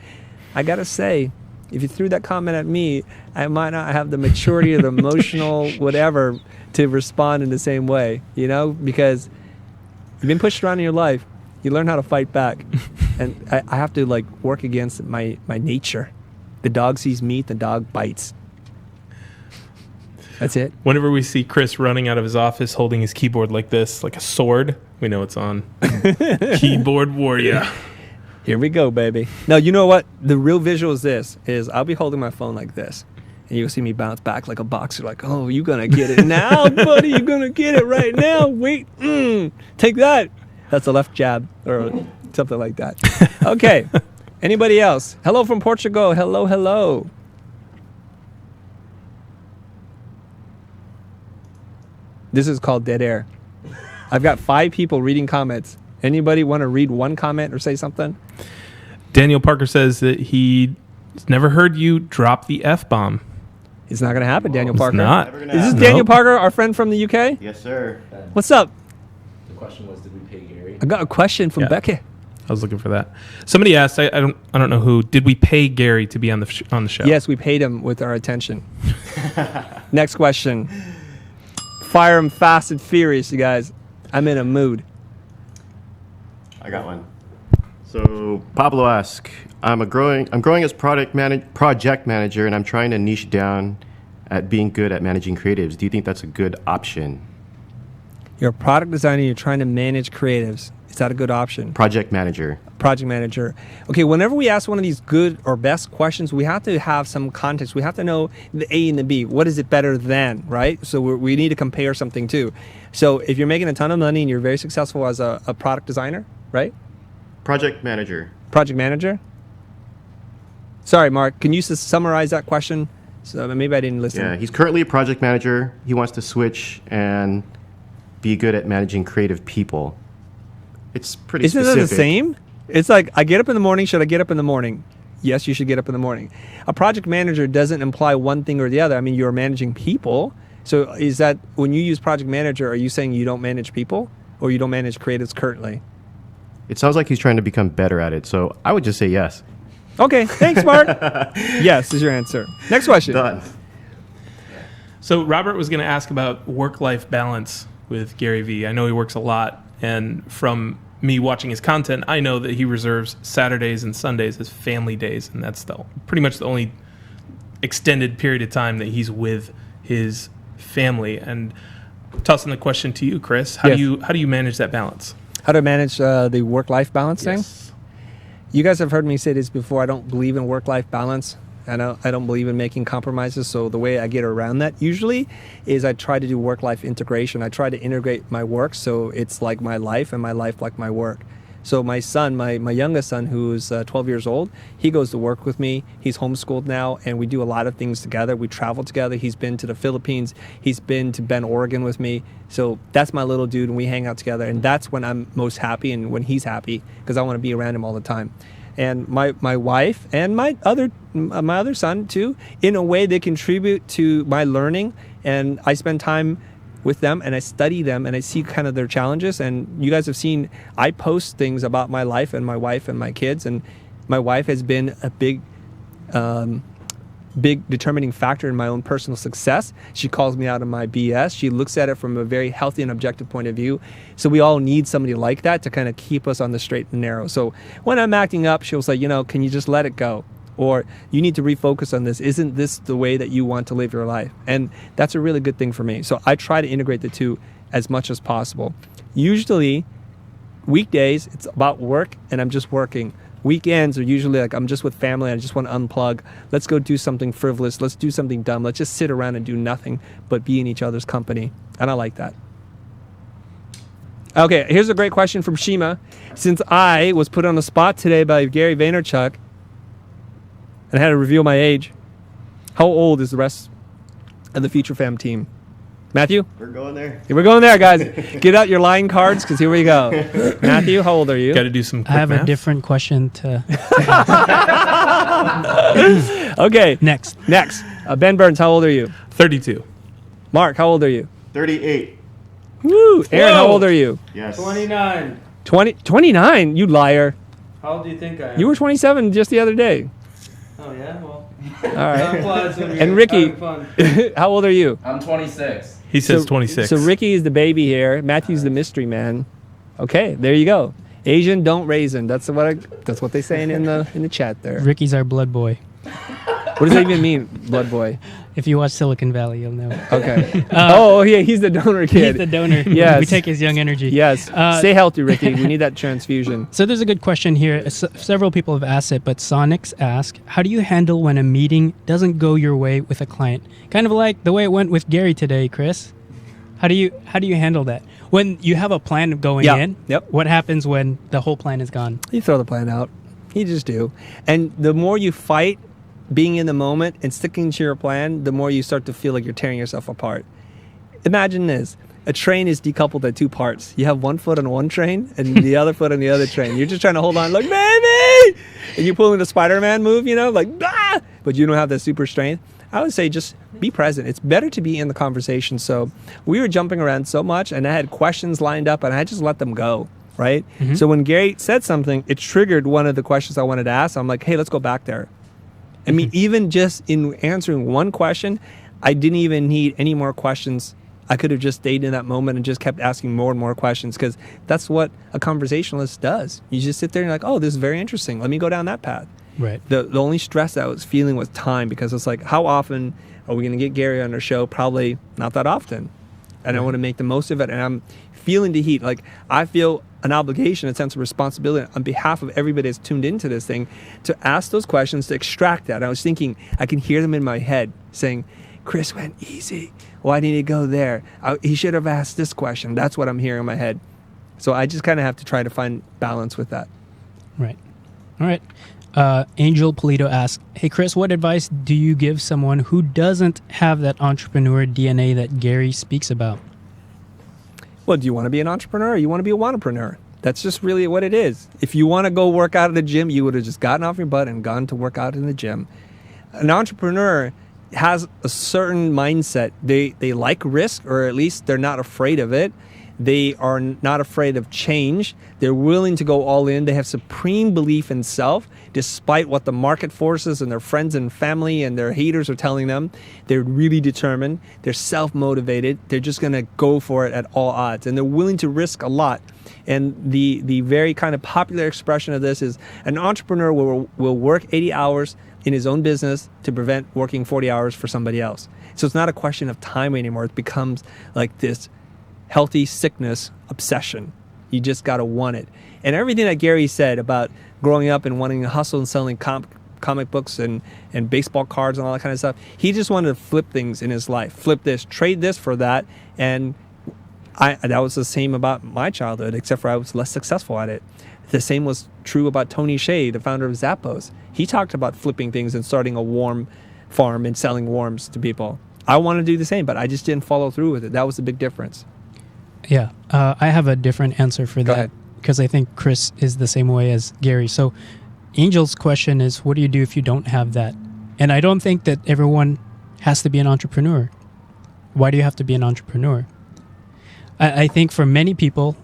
I got to say, if you threw that comment at me, I might not have the maturity or the emotional whatever to respond in the same way, you know, because you've been pushed around in your life. You learn how to fight back. And I have to like work against my nature. The dog sees meat, the dog bites. That's it. Whenever we see Chris running out of his office holding his keyboard like this, like a sword, we know it's on. Keyboard warrior. Here we go, baby. Now, you know what? The real visual is I'll be holding my phone like this. And you'll see me bounce back like a boxer, like, oh, you gonna get it now, buddy. You're gonna get it right now. Wait. Take that. That's a left jab or something like that. Okay. Anybody else? Hello from Portugal. Hello, hello. This is called dead air. I've got 5 people reading comments. Anybody want to read one comment or say something? Daniel Parker says that he's never heard you drop the F-bomb. It's not going to happen, Daniel It's Parker. not. Never gonna Is this happen. Daniel Nope. Parker, our friend from the UK? Yes, sir. What's up? The question was, did we pay Gary? I got a question from Yeah. Becky. I was looking for that. Somebody asked, I don't know who, did we pay Gary to be on the show? Yes, we paid him with our attention. Next question. Fire him fast and furious, you guys. I'm in a mood. I got one. So Pablo asks, I'm growing as project manager, and I'm trying to niche down at being good at managing creatives. Do you think that's a good option? You're a product designer. You're trying to manage creatives. Is that a good option? Project manager. Project manager. Okay, whenever we ask one of these good or best questions, we have to have some context. We have to know the A and the B. What is it better than, right? So we need to compare something too. So if you're making a ton of money and you're very successful as a product designer, right? Project manager. Project manager? Sorry, Mark, can you summarize that question? So maybe I didn't listen. Yeah, he's currently a project manager. He wants to switch and be good at managing creative people. It's pretty Isn't specific. that the same? It's like, I get up in the morning. Should I get up in the morning? Yes, you should get up in the morning. A project manager doesn't imply one thing or the other. I mean, you're managing people. So is that, when you use project manager, are you saying you don't manage people or you don't manage creatives currently? It sounds like he's trying to become better at it. So I would just say yes. Okay, thanks, Mark. Yes is your answer. Next question. Done. So Robert was going to ask about work-life balance with Gary Vee. I know he works a lot, and from me watching his content, I know that he reserves Saturdays and Sundays as family days, and that's pretty much the only extended period of time that he's with his family. And tossing the question to you, Chris, how Yes. do you manage that balance? How to manage the work-life balance thing? Yes. You guys have heard me say this before. I don't believe in work-life balance. I don't believe in making compromises. So the way I get around that usually is I try to do work-life integration. I try to integrate my work so it's like my life and my life like my work. So my son, my youngest son, who's 12 years old, he goes to work with me. He's homeschooled now, and we do a lot of things together. We travel together. He's been to the Philippines. He's been to Bend, Oregon with me. So that's my little dude, and we hang out together. And that's when I'm most happy and when he's happy, because I want to be around him all the time. And my wife and my other son too, in a way, they contribute to my learning, and I spend time with them and I study them and I see kind of their challenges. And you guys have seen I post things about my life and my wife and my kids, and my wife has been a big determining factor in my own personal success. She calls me out on my BS. She looks at it from a very healthy and objective point of view. So we all need somebody like that to kind of keep us on the straight and narrow. So when I'm acting up, she'll say, can you just let it go? Or you need to refocus on this. Isn't this the way that you want to live your life? And that's a really good thing for me. So I try to integrate the two as much as possible. Usually weekdays, it's about work and I'm just working. Weekends are usually like I'm just with family. I just want to unplug. Let's go do something frivolous. Let's do something dumb. Let's just sit around and do nothing but be in each other's company. And I like that. Okay, here's a great question from Shima. Since I was put on the spot today by Gary Vaynerchuk and I had to reveal my age, how old is the rest of the Future Fam team? Matthew? We're going there. We're going there, guys. Get out your line cards, because here we go. Matthew, how old are you? Got to do some quick I have math. a different question to Okay. next. Ben Burns, how old are you? 32. Mark, how old are you? 38. Woo! Aaron, how Whoa. old are you? Yes. 29. 29? You liar. How old do you think I am? You were 27 just the other day. Oh, yeah? Well, All right. time flies when you're And Ricky, having fun. how old are you? I'm 26. He says 26. So Ricky is the baby here. Matthew's the mystery man. Okay, there you go. Asian, don't raisin. That's what they saying in the chat there. Ricky's our blood boy. What does that even mean, blood boy? If you watch Silicon Valley, you'll know. Okay. Yeah, he's the donor kid. He's the donor. Yes. We take his young energy. Yes. Stay healthy, Ricky. We need that transfusion. So there's a good question here. Several people have asked it, but Sonics asked, how do you handle when a meeting doesn't go your way with a client? Kind of like the way it went with Gary today, Chris. How do you handle that? When you have a plan going in, Yep. what happens when the whole plan is gone? You throw the plan out. You just do. And the more you fight being in the moment and sticking to your plan, the more you start to feel like you're tearing yourself apart. Imagine this. A train is decoupled at two parts. You have one foot on one train and the other foot on the other train. You're just trying to hold on like, baby! And you're pulling the Spider-Man move, like, ah! But you don't have that super strength. I would say just be present. It's better to be in the conversation. So we were jumping around so much and I had questions lined up and I just let them go, right? Mm-hmm. So when Gary said something, it triggered one of the questions I wanted to ask. I'm like, hey, let's go back there. I mean, even just in answering one question, I didn't even need any more questions. I could have just stayed in that moment and just kept asking more and more questions, because that's what a conversationalist does. You just sit there and you're like, oh, this is very interesting. Let me go down that path. Right. The only stress I was feeling was time, because it's like, how often are we going to get Gary on our show? Probably not that often. And I want to make the most of it. And I'm feeling the heat. Like, I feel an obligation, a sense of responsibility on behalf of everybody that's tuned into this thing to ask those questions, to extract that. I was thinking, I can hear them in my head saying, Chris went easy. Why did he go there? He should have asked this question. That's what I'm hearing in my head. So I just kind of have to try to find balance with that. Right. All right. Angel Polito asks, hey, Chris, what advice do you give someone who doesn't have that entrepreneur DNA that Gary speaks about? Well, do you want to be an entrepreneur or you want to be a wannapreneur? That's just really what it is. If you want to go work out at the gym, you would have just gotten off your butt and gone to work out in the gym. An entrepreneur has a certain mindset. They like risk, or at least they're not afraid of it. They are not afraid of change. They're willing to go all in. They have supreme belief in self, despite what the market forces and their friends and family and their haters are telling them. They're really determined. They're self-motivated. They're just going to go for it at all odds. And they're willing to risk a lot. And the very kind of popular expression of this is an entrepreneur will work 80 hours in his own business to prevent working 40 hours for somebody else. So it's not a question of time anymore. It becomes like this healthy sickness obsession. You just got to want it. And everything that Gary said about growing up and wanting to hustle and selling comic books and baseball cards and all that kind of stuff. He just wanted to flip things in his life. Flip this, trade this for that. And that was the same about my childhood, except for I was less successful at it. The same was true about Tony Hsieh, the founder of Zappos. He talked about flipping things and starting a worm farm and selling worms to people. I want to do the same, but I just didn't follow through with it. That was the big difference. Yeah, I have a different answer for Go that ahead. because I think Chris is the same way as Gary. So Angel's question is, what do you do if you don't have that? And I don't think that everyone has to be an entrepreneur. Why do you have to be an entrepreneur? I think for many people,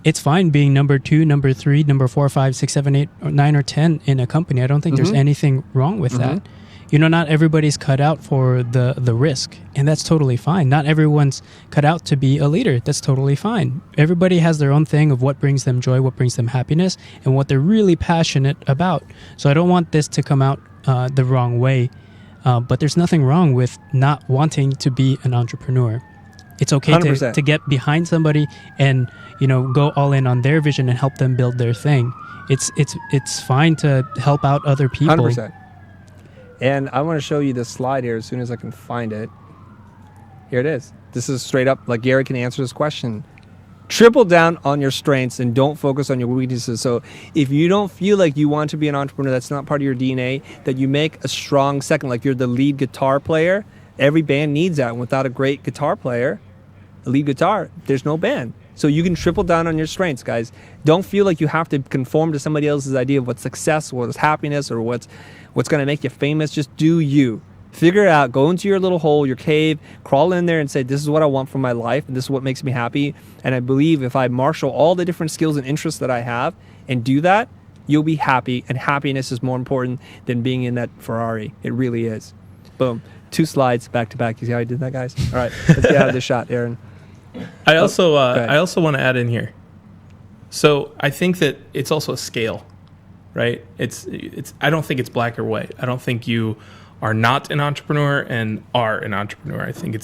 it's fine being number 2, number 3, number 4, 5, 6, 7, 8, or 9, or 10 in a company. I don't think there's anything wrong with that. You know, not everybody's cut out for the risk, and that's totally fine. Not everyone's cut out to be a leader. That's totally fine. Everybody has their own thing of what brings them joy, what brings them happiness, and what they're really passionate about. So I don't want this to come out the wrong way, but there's nothing wrong with not wanting to be an entrepreneur. It's okay 100%. to get behind somebody and, you know, go all in on their vision and help them build their thing. It's fine to help out other people. 100%. And I want to show you this slide here as soon as I can find it. Here it is. This is straight up, like Gary can answer this question. Triple down on your strengths and don't focus on your weaknesses. So if you don't feel like you want to be an entrepreneur, that's not part of your DNA, that you make a strong second, like you're the lead guitar player. Every band needs that. And without a great guitar player, a lead guitar, there's no band. So you can triple down on your strengths, guys. Don't feel like you have to conform to somebody else's idea of what's success, what's happiness, or what's going to make you famous. Just do you. Figure it out. Go into your little hole, your cave, crawl in there and say, this is what I want from my life, and this is what makes me happy. And I believe if I marshal all the different skills and interests that I have and do that, you'll be happy. And happiness is more important than being in that Ferrari. It really is. Boom. 2 slides back to back. You see how I did that, guys? All right. Let's get out of this shot, Aaron. I also ahead. I also want to add in here. So I think that it's also a scale, right? It's I don't think it's black or white. I don't think you are not an entrepreneur and are an entrepreneur. I think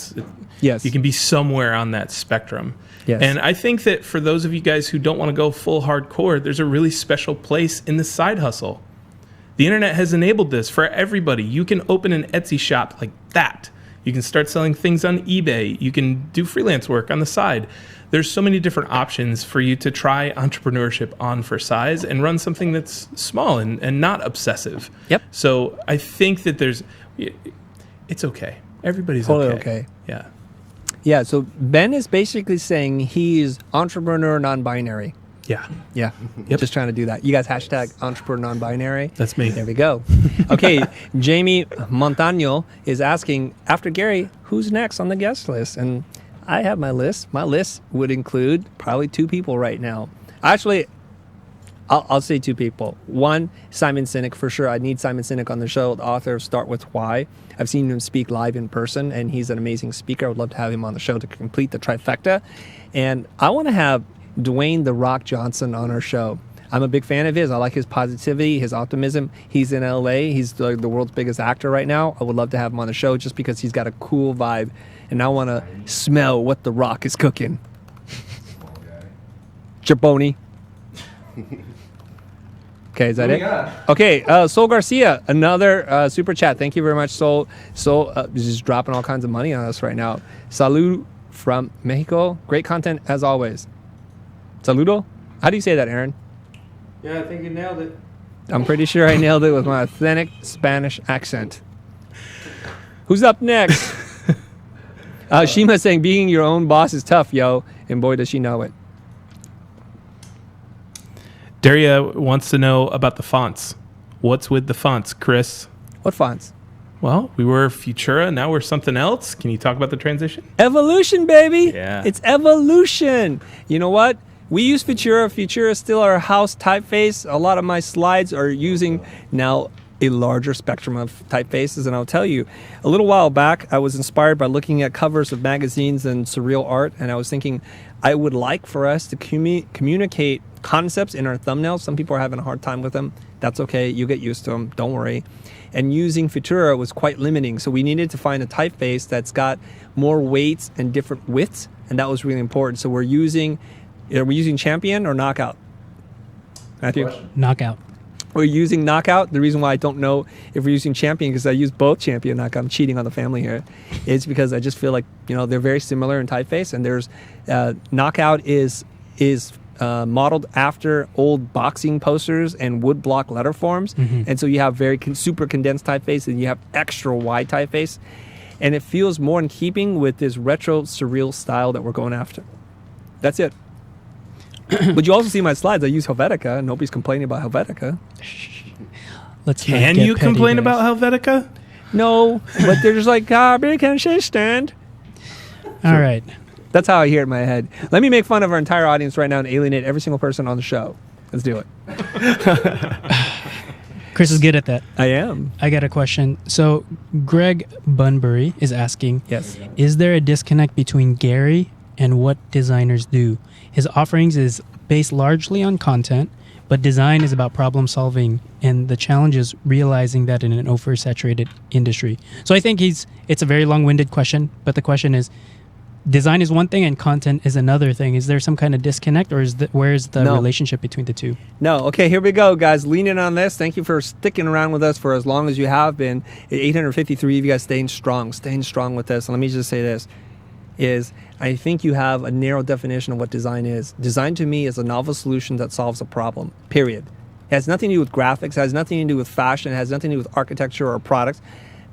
Yes. you can be somewhere on that spectrum. Yes. And I think that for those of you guys who don't want to go full hardcore, there's a really special place in the side hustle. The internet has enabled this for everybody. You can open an Etsy shop like that. You can start selling things on eBay. You can do freelance work on the side. There's so many different options for you to try entrepreneurship on for size and run something that's small and not obsessive. Yep. So I think that it's okay. Everybody's Totally okay. okay. Yeah. Yeah, so Ben is basically saying he's entrepreneur non-binary. Yeah. Yeah, just trying to do that. You guys hashtag entrepreneur non-binary. That's me. There we go. Okay, Jamie Montano is asking, after Gary, who's next on the guest list? And I have my list. My list would include probably 2 people right now. Actually, I'll say 2 people. One, Simon Sinek, for sure. I need Simon Sinek on the show, the author of Start With Why. I've seen him speak live in person, and he's an amazing speaker. I would love to have him on the show to complete the trifecta. And I want to have Dwayne "The Rock" Johnson on our show. I'm a big fan of his. I like his positivity, his optimism. He's in LA. He's the world's biggest actor right now. I would love to have him on the show just because he's got a cool vibe. And I want to smell what The Rock is cooking. Chaponi. Okay, is that it? Okay, Sol Garcia, another super chat. Thank you very much, Sol. Sol is just dropping all kinds of money on us right now. Salud from Mexico. Great content as always. Saludo? How do you say that, Aaron? Yeah, I think you nailed it. I'm pretty sure I nailed it with my authentic Spanish accent. Who's up next? Shima saying, being your own boss is tough, yo. And boy, does she know it. Daria wants to know about the fonts. What's with the fonts, Chris? What fonts? Well, we were Futura, now we're something else. Can you talk about the transition? Evolution, baby. Yeah. It's evolution. You know what? We use Futura. Futura is still our house typeface. A lot of my slides are using now a larger spectrum of typefaces. And I'll tell you, a little while back, I was inspired by looking at covers of magazines and surreal art. And I was thinking, I would like for us to communicate concepts in our thumbnails. Some people are having a hard time with them. That's okay. You get used to them. Don't worry. And using Futura was quite limiting. So we needed to find a typeface that's got more weights and different widths. And that was really important. So are we using Champion or Knockout? Matthew? Knockout. we're using Knockout. The reason why I don't know if we're using Champion, because I use both Champion and Knockout. I'm cheating on the family here. Is because I just feel like, they're very similar in typeface, and there's Knockout is modeled after old boxing posters and woodblock letter forms, and so you have very super condensed typeface, and you have extra wide typeface, and it feels more in keeping with this retro surreal style that we're going after. That's it. But you also see my slides. I use Helvetica. Nobody's complaining about Helvetica. Can you complain about Helvetica? No, but they're just like, big handshake stand. All right. That's how I hear it in my head. Let me make fun of our entire audience right now and alienate every single person on the show. Let's do it. Chris is good at that. I am. I got a question. So Greg Bunbury is asking, Yes. Is there a disconnect between Gary and what designers do? His offerings is based largely on content, but design is about problem solving, and the challenge is realizing that in an oversaturated industry. So I think it's a very long-winded question, but the question is, design is one thing and content is another thing. Is there some kind of disconnect, or where is the relationship between the two? No. Okay, here we go, guys. Lean in on this. Thank you for sticking around with us for as long as you have been. 853 of you guys staying strong with this. And let me just say this, is I think you have a narrow definition of what design is. Design to me is a novel solution that solves a problem, period. It has nothing to do with graphics, it has nothing to do with fashion, it has nothing to do with architecture or products,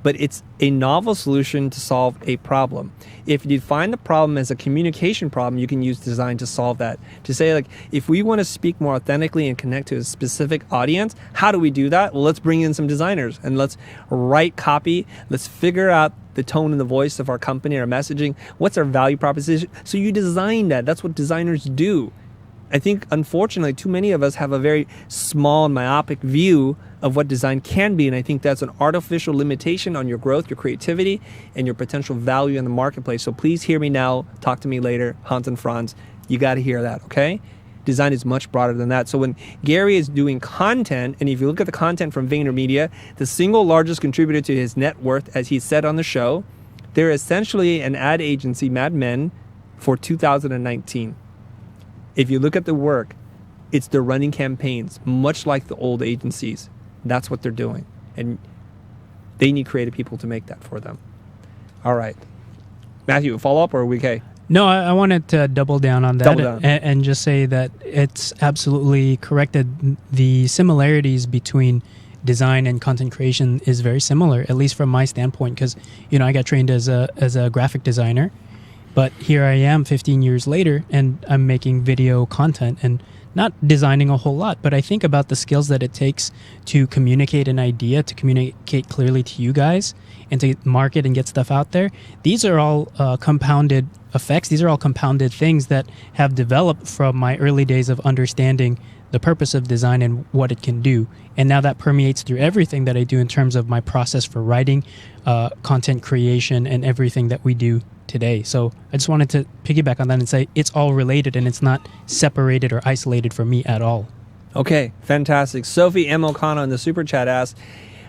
but it's a novel solution to solve a problem. If you define the problem as a communication problem, you can use design to solve that. To say, like, if we want to speak more authentically and connect to a specific audience, how do we do that? Well, let's bring in some designers and let's write copy. Let's figure out the tone and the voice of our company, our messaging. What's our value proposition? So you design that. That's what designers do. I think, unfortunately, too many of us have a very small and myopic view of what design can be, and I think that's an artificial limitation on your growth, your creativity, and your potential value in the marketplace. So please hear me now, talk to me later, Hans and Franz. You got to hear that, okay? Design is much broader than that. So when Gary is doing content, and if you look at the content from Vayner Media, the single largest contributor to his net worth, as he said on the show, they're essentially an ad agency, Mad Men, for 2019. If you look at the work, it's they're running campaigns, much like the old agencies. That's what they're doing. And they need creative people to make that for them. All right. Matthew, follow up, or are we okay? No, I wanted to double down on that. Double down. And just say that it's absolutely correct that the similarities between design and content creation is very similar, at least from my standpoint, because, I got trained as a graphic designer, but here I am 15 years later, and I'm making video content and not designing a whole lot, but I think about the skills that it takes to communicate an idea, to communicate clearly to you guys, and to market and get stuff out there. These are all compounded effects. These are all compounded things that have developed from my early days of understanding the purpose of design and what it can do. And now that permeates through everything that I do in terms of my process for writing, content creation, and everything that we do today. So I just wanted to piggyback on that and say it's all related and it's not separated or isolated for me at all. Okay, fantastic. Sophie M. O'Connor in the super chat asks,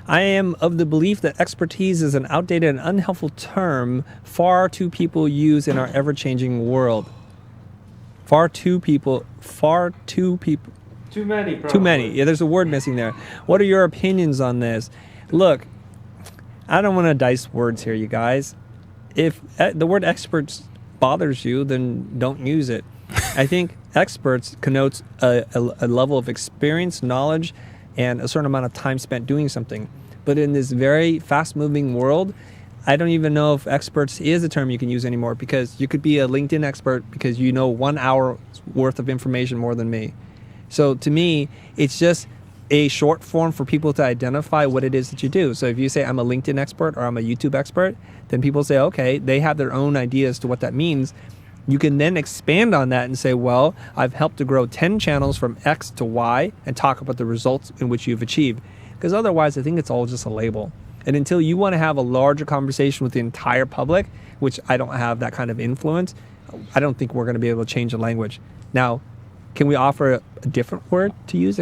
I am of the belief that expertise is an outdated and unhelpful term far too people use in our ever-changing world. Too many, probably. Too many. Yeah, there's a word missing there. What are your opinions on this? Look, I don't want to dice words here, you guys. If the word experts bothers you, then don't use it. I think experts connotes a level of experience, knowledge, and a certain amount of time spent doing something. But in this very fast-moving world, I don't even know if experts is a term you can use anymore, because you could be a LinkedIn expert because you know 1 hour worth of information more than me. So to me, it's just a short form for people to identify what it is that you do. So if you say I'm a LinkedIn expert or I'm a YouTube expert, then people say, okay, they have their own ideas to what that means. You can then expand on that and say, well, I've helped to grow 10 channels from X to Y and talk about the results in which you've achieved. Because otherwise, I think it's all just a label. And until you want to have a larger conversation with the entire public, which I don't have that kind of influence, I don't think we're going to be able to change the language. Now, can we offer a different word to use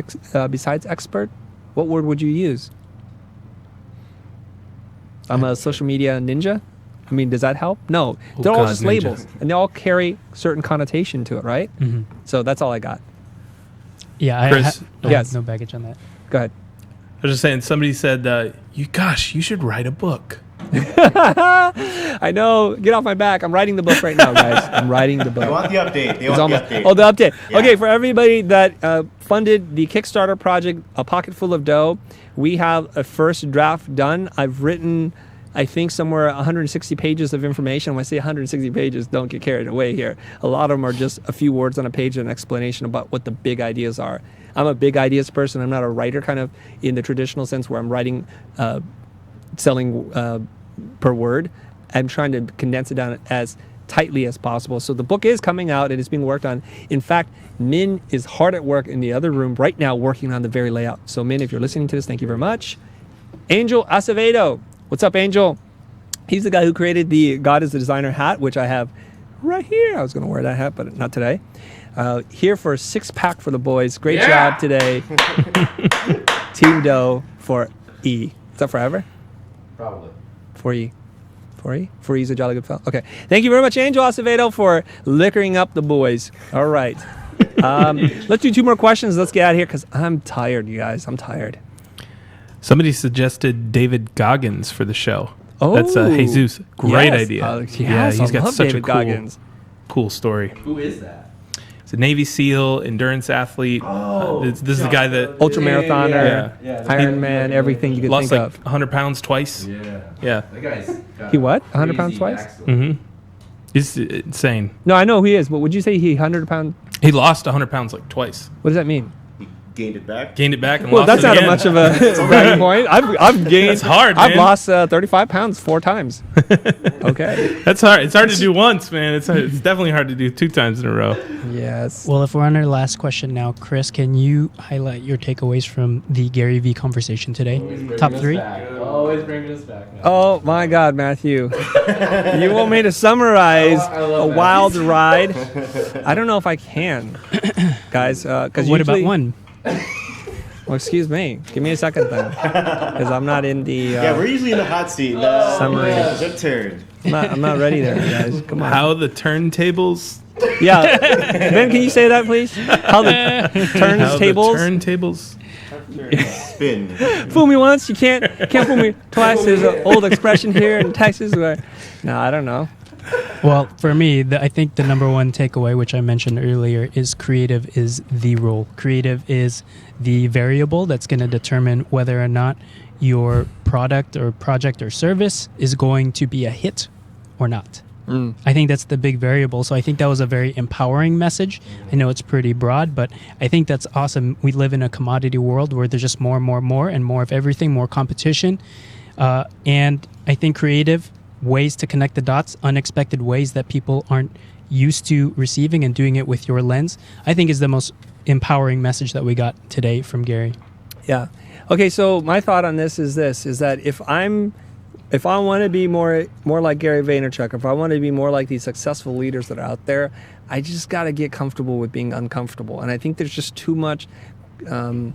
besides expert? What word would you use? I'm a social media ninja? I mean, does that help? No. They're all just labels, and they all carry certain connotation to it, right? Mm-hmm. So that's all I got. Yeah, Chris, I yes. have no baggage on that. Go ahead. I was just saying, somebody said, you should write a book. I know. Get off my back. I'm writing the book right now, guys. I'm writing the They book. want the update. They It's want almost- the update. Oh, the update. Yeah. Okay, for everybody that funded the Kickstarter project, A Pocket Full of Dough, we have a first draft done. I've written, I think, somewhere 160 pages of information. When I say 160 pages, don't get carried away here. A lot of them are just a few words on a page and an explanation about what the big ideas are. I'm a big ideas person. I'm not a writer kind of in the traditional sense where I'm writing, selling per word. I'm trying to condense it down as tightly as possible. So the book is coming out and it's being worked on. In fact, Min is hard at work in the other room right now working on the very layout. So Min, if you're listening to this, thank you very much. Angel Acevedo. What's up, Angel? He's the guy who created the God is the Designer hat, which I have right here. I was going to wear that hat, but not today. Here for a 6-pack for the boys. Great job today. Team Dough for E. Is that forever? Probably. For E. For E? For E's a jolly good fellow. Okay. Thank you very much, Angel Acevedo, for liquoring up the boys. All right. Let's do 2 more questions. Let's get out of here because I'm tired, you guys. I'm tired. Somebody suggested David Goggins for the show. Oh, That's Jesus. Great yes. idea. Yes, he's I got love such David a Goggins. cool story. Who is that? He's a Navy SEAL, endurance athlete. This is the guy that Ultra marathoner, Yeah. Iron Man, everything you could lost think like of. 100 pounds twice. Yeah. Yeah. That guy's got He what? 100 crazy pounds twice? backstory. Mm-hmm. He's insane. No, I know who he is, but would you say he 100 pound? He lost 100 pounds like twice. What does that mean? He gained it back. Gained it back and Well, lost that's it not again. much of a bragging point. I've gained. That's hard, I've man. lost 35 pounds 4 times. Okay. That's hard. It's hard to do once, man. It's definitely hard to do 2 times in a row. Yes. Well, if we're on our last question now, Chris, can you highlight your takeaways from the Gary Vee conversation today? Top 3? Always bringing us back. Man. Oh my God, Matthew! You want me to summarize I love a wild ride? I don't know if I can, guys. Because What about one? Well, excuse me. Give me a second then, because I'm not in the. Yeah, we're usually in the hot seat. Summary. Good turn. I'm not ready there, you guys. Come on. How the turntables. Yeah. Ben, can you say that, please? How the turns How tables? the turntables. Spin. Fool me once, you can't fool me twice. There's an old expression here in Texas where, no, I don't know. Well, for me, I think the number one takeaway, which I mentioned earlier, is creative is the role. Creative is the variable that's going to determine whether or not your product or project or service is going to be a hit or not. I think that's the big variable. So I think that was a very empowering message. I know it's pretty broad, but I think that's awesome. We live in a commodity world where there's just more and more of everything, more competition. And I think creative ways to connect the dots, unexpected ways that people aren't used to receiving and doing it with your lens, I think is the most empowering message that we got today from Gary. Yeah. Okay, so my thought on this is that if I want to be more like Gary Vaynerchuk, if I want to be more like these successful leaders that are out there, I just got to get comfortable with being uncomfortable. And I think there's just too much kind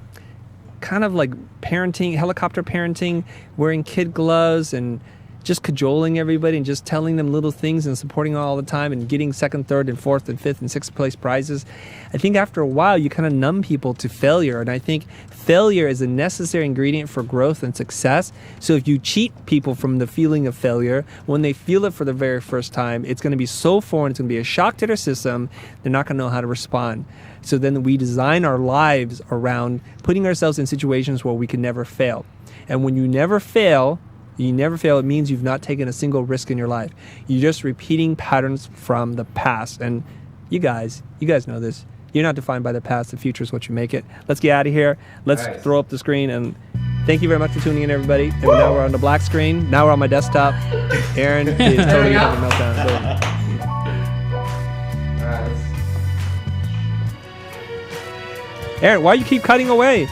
of like parenting, helicopter parenting, wearing kid gloves and just cajoling everybody and just telling them little things and supporting all the time and getting 2nd, 3rd, and 4th, and 5th, and 6th place prizes. I think after a while, you kind of numb people to failure. And I think failure is a necessary ingredient for growth and success. So if you cheat people from the feeling of failure, when they feel it for the very first time, it's going to be so foreign, it's going to be a shock to their system, they're not going to know how to respond. So then we design our lives around putting ourselves in situations where we can never fail. And when you never fail, it means you've not taken a single risk in your life. You're just repeating patterns from the past. And you guys know this. You're not defined by the past. The future is what you make it. Let's get out of here. Let's throw up the screen. And thank you very much for tuning in, everybody. And now we're on the black screen. Now we're on my desktop. Aaron is totally having a meltdown. Aaron, why you keep cutting away?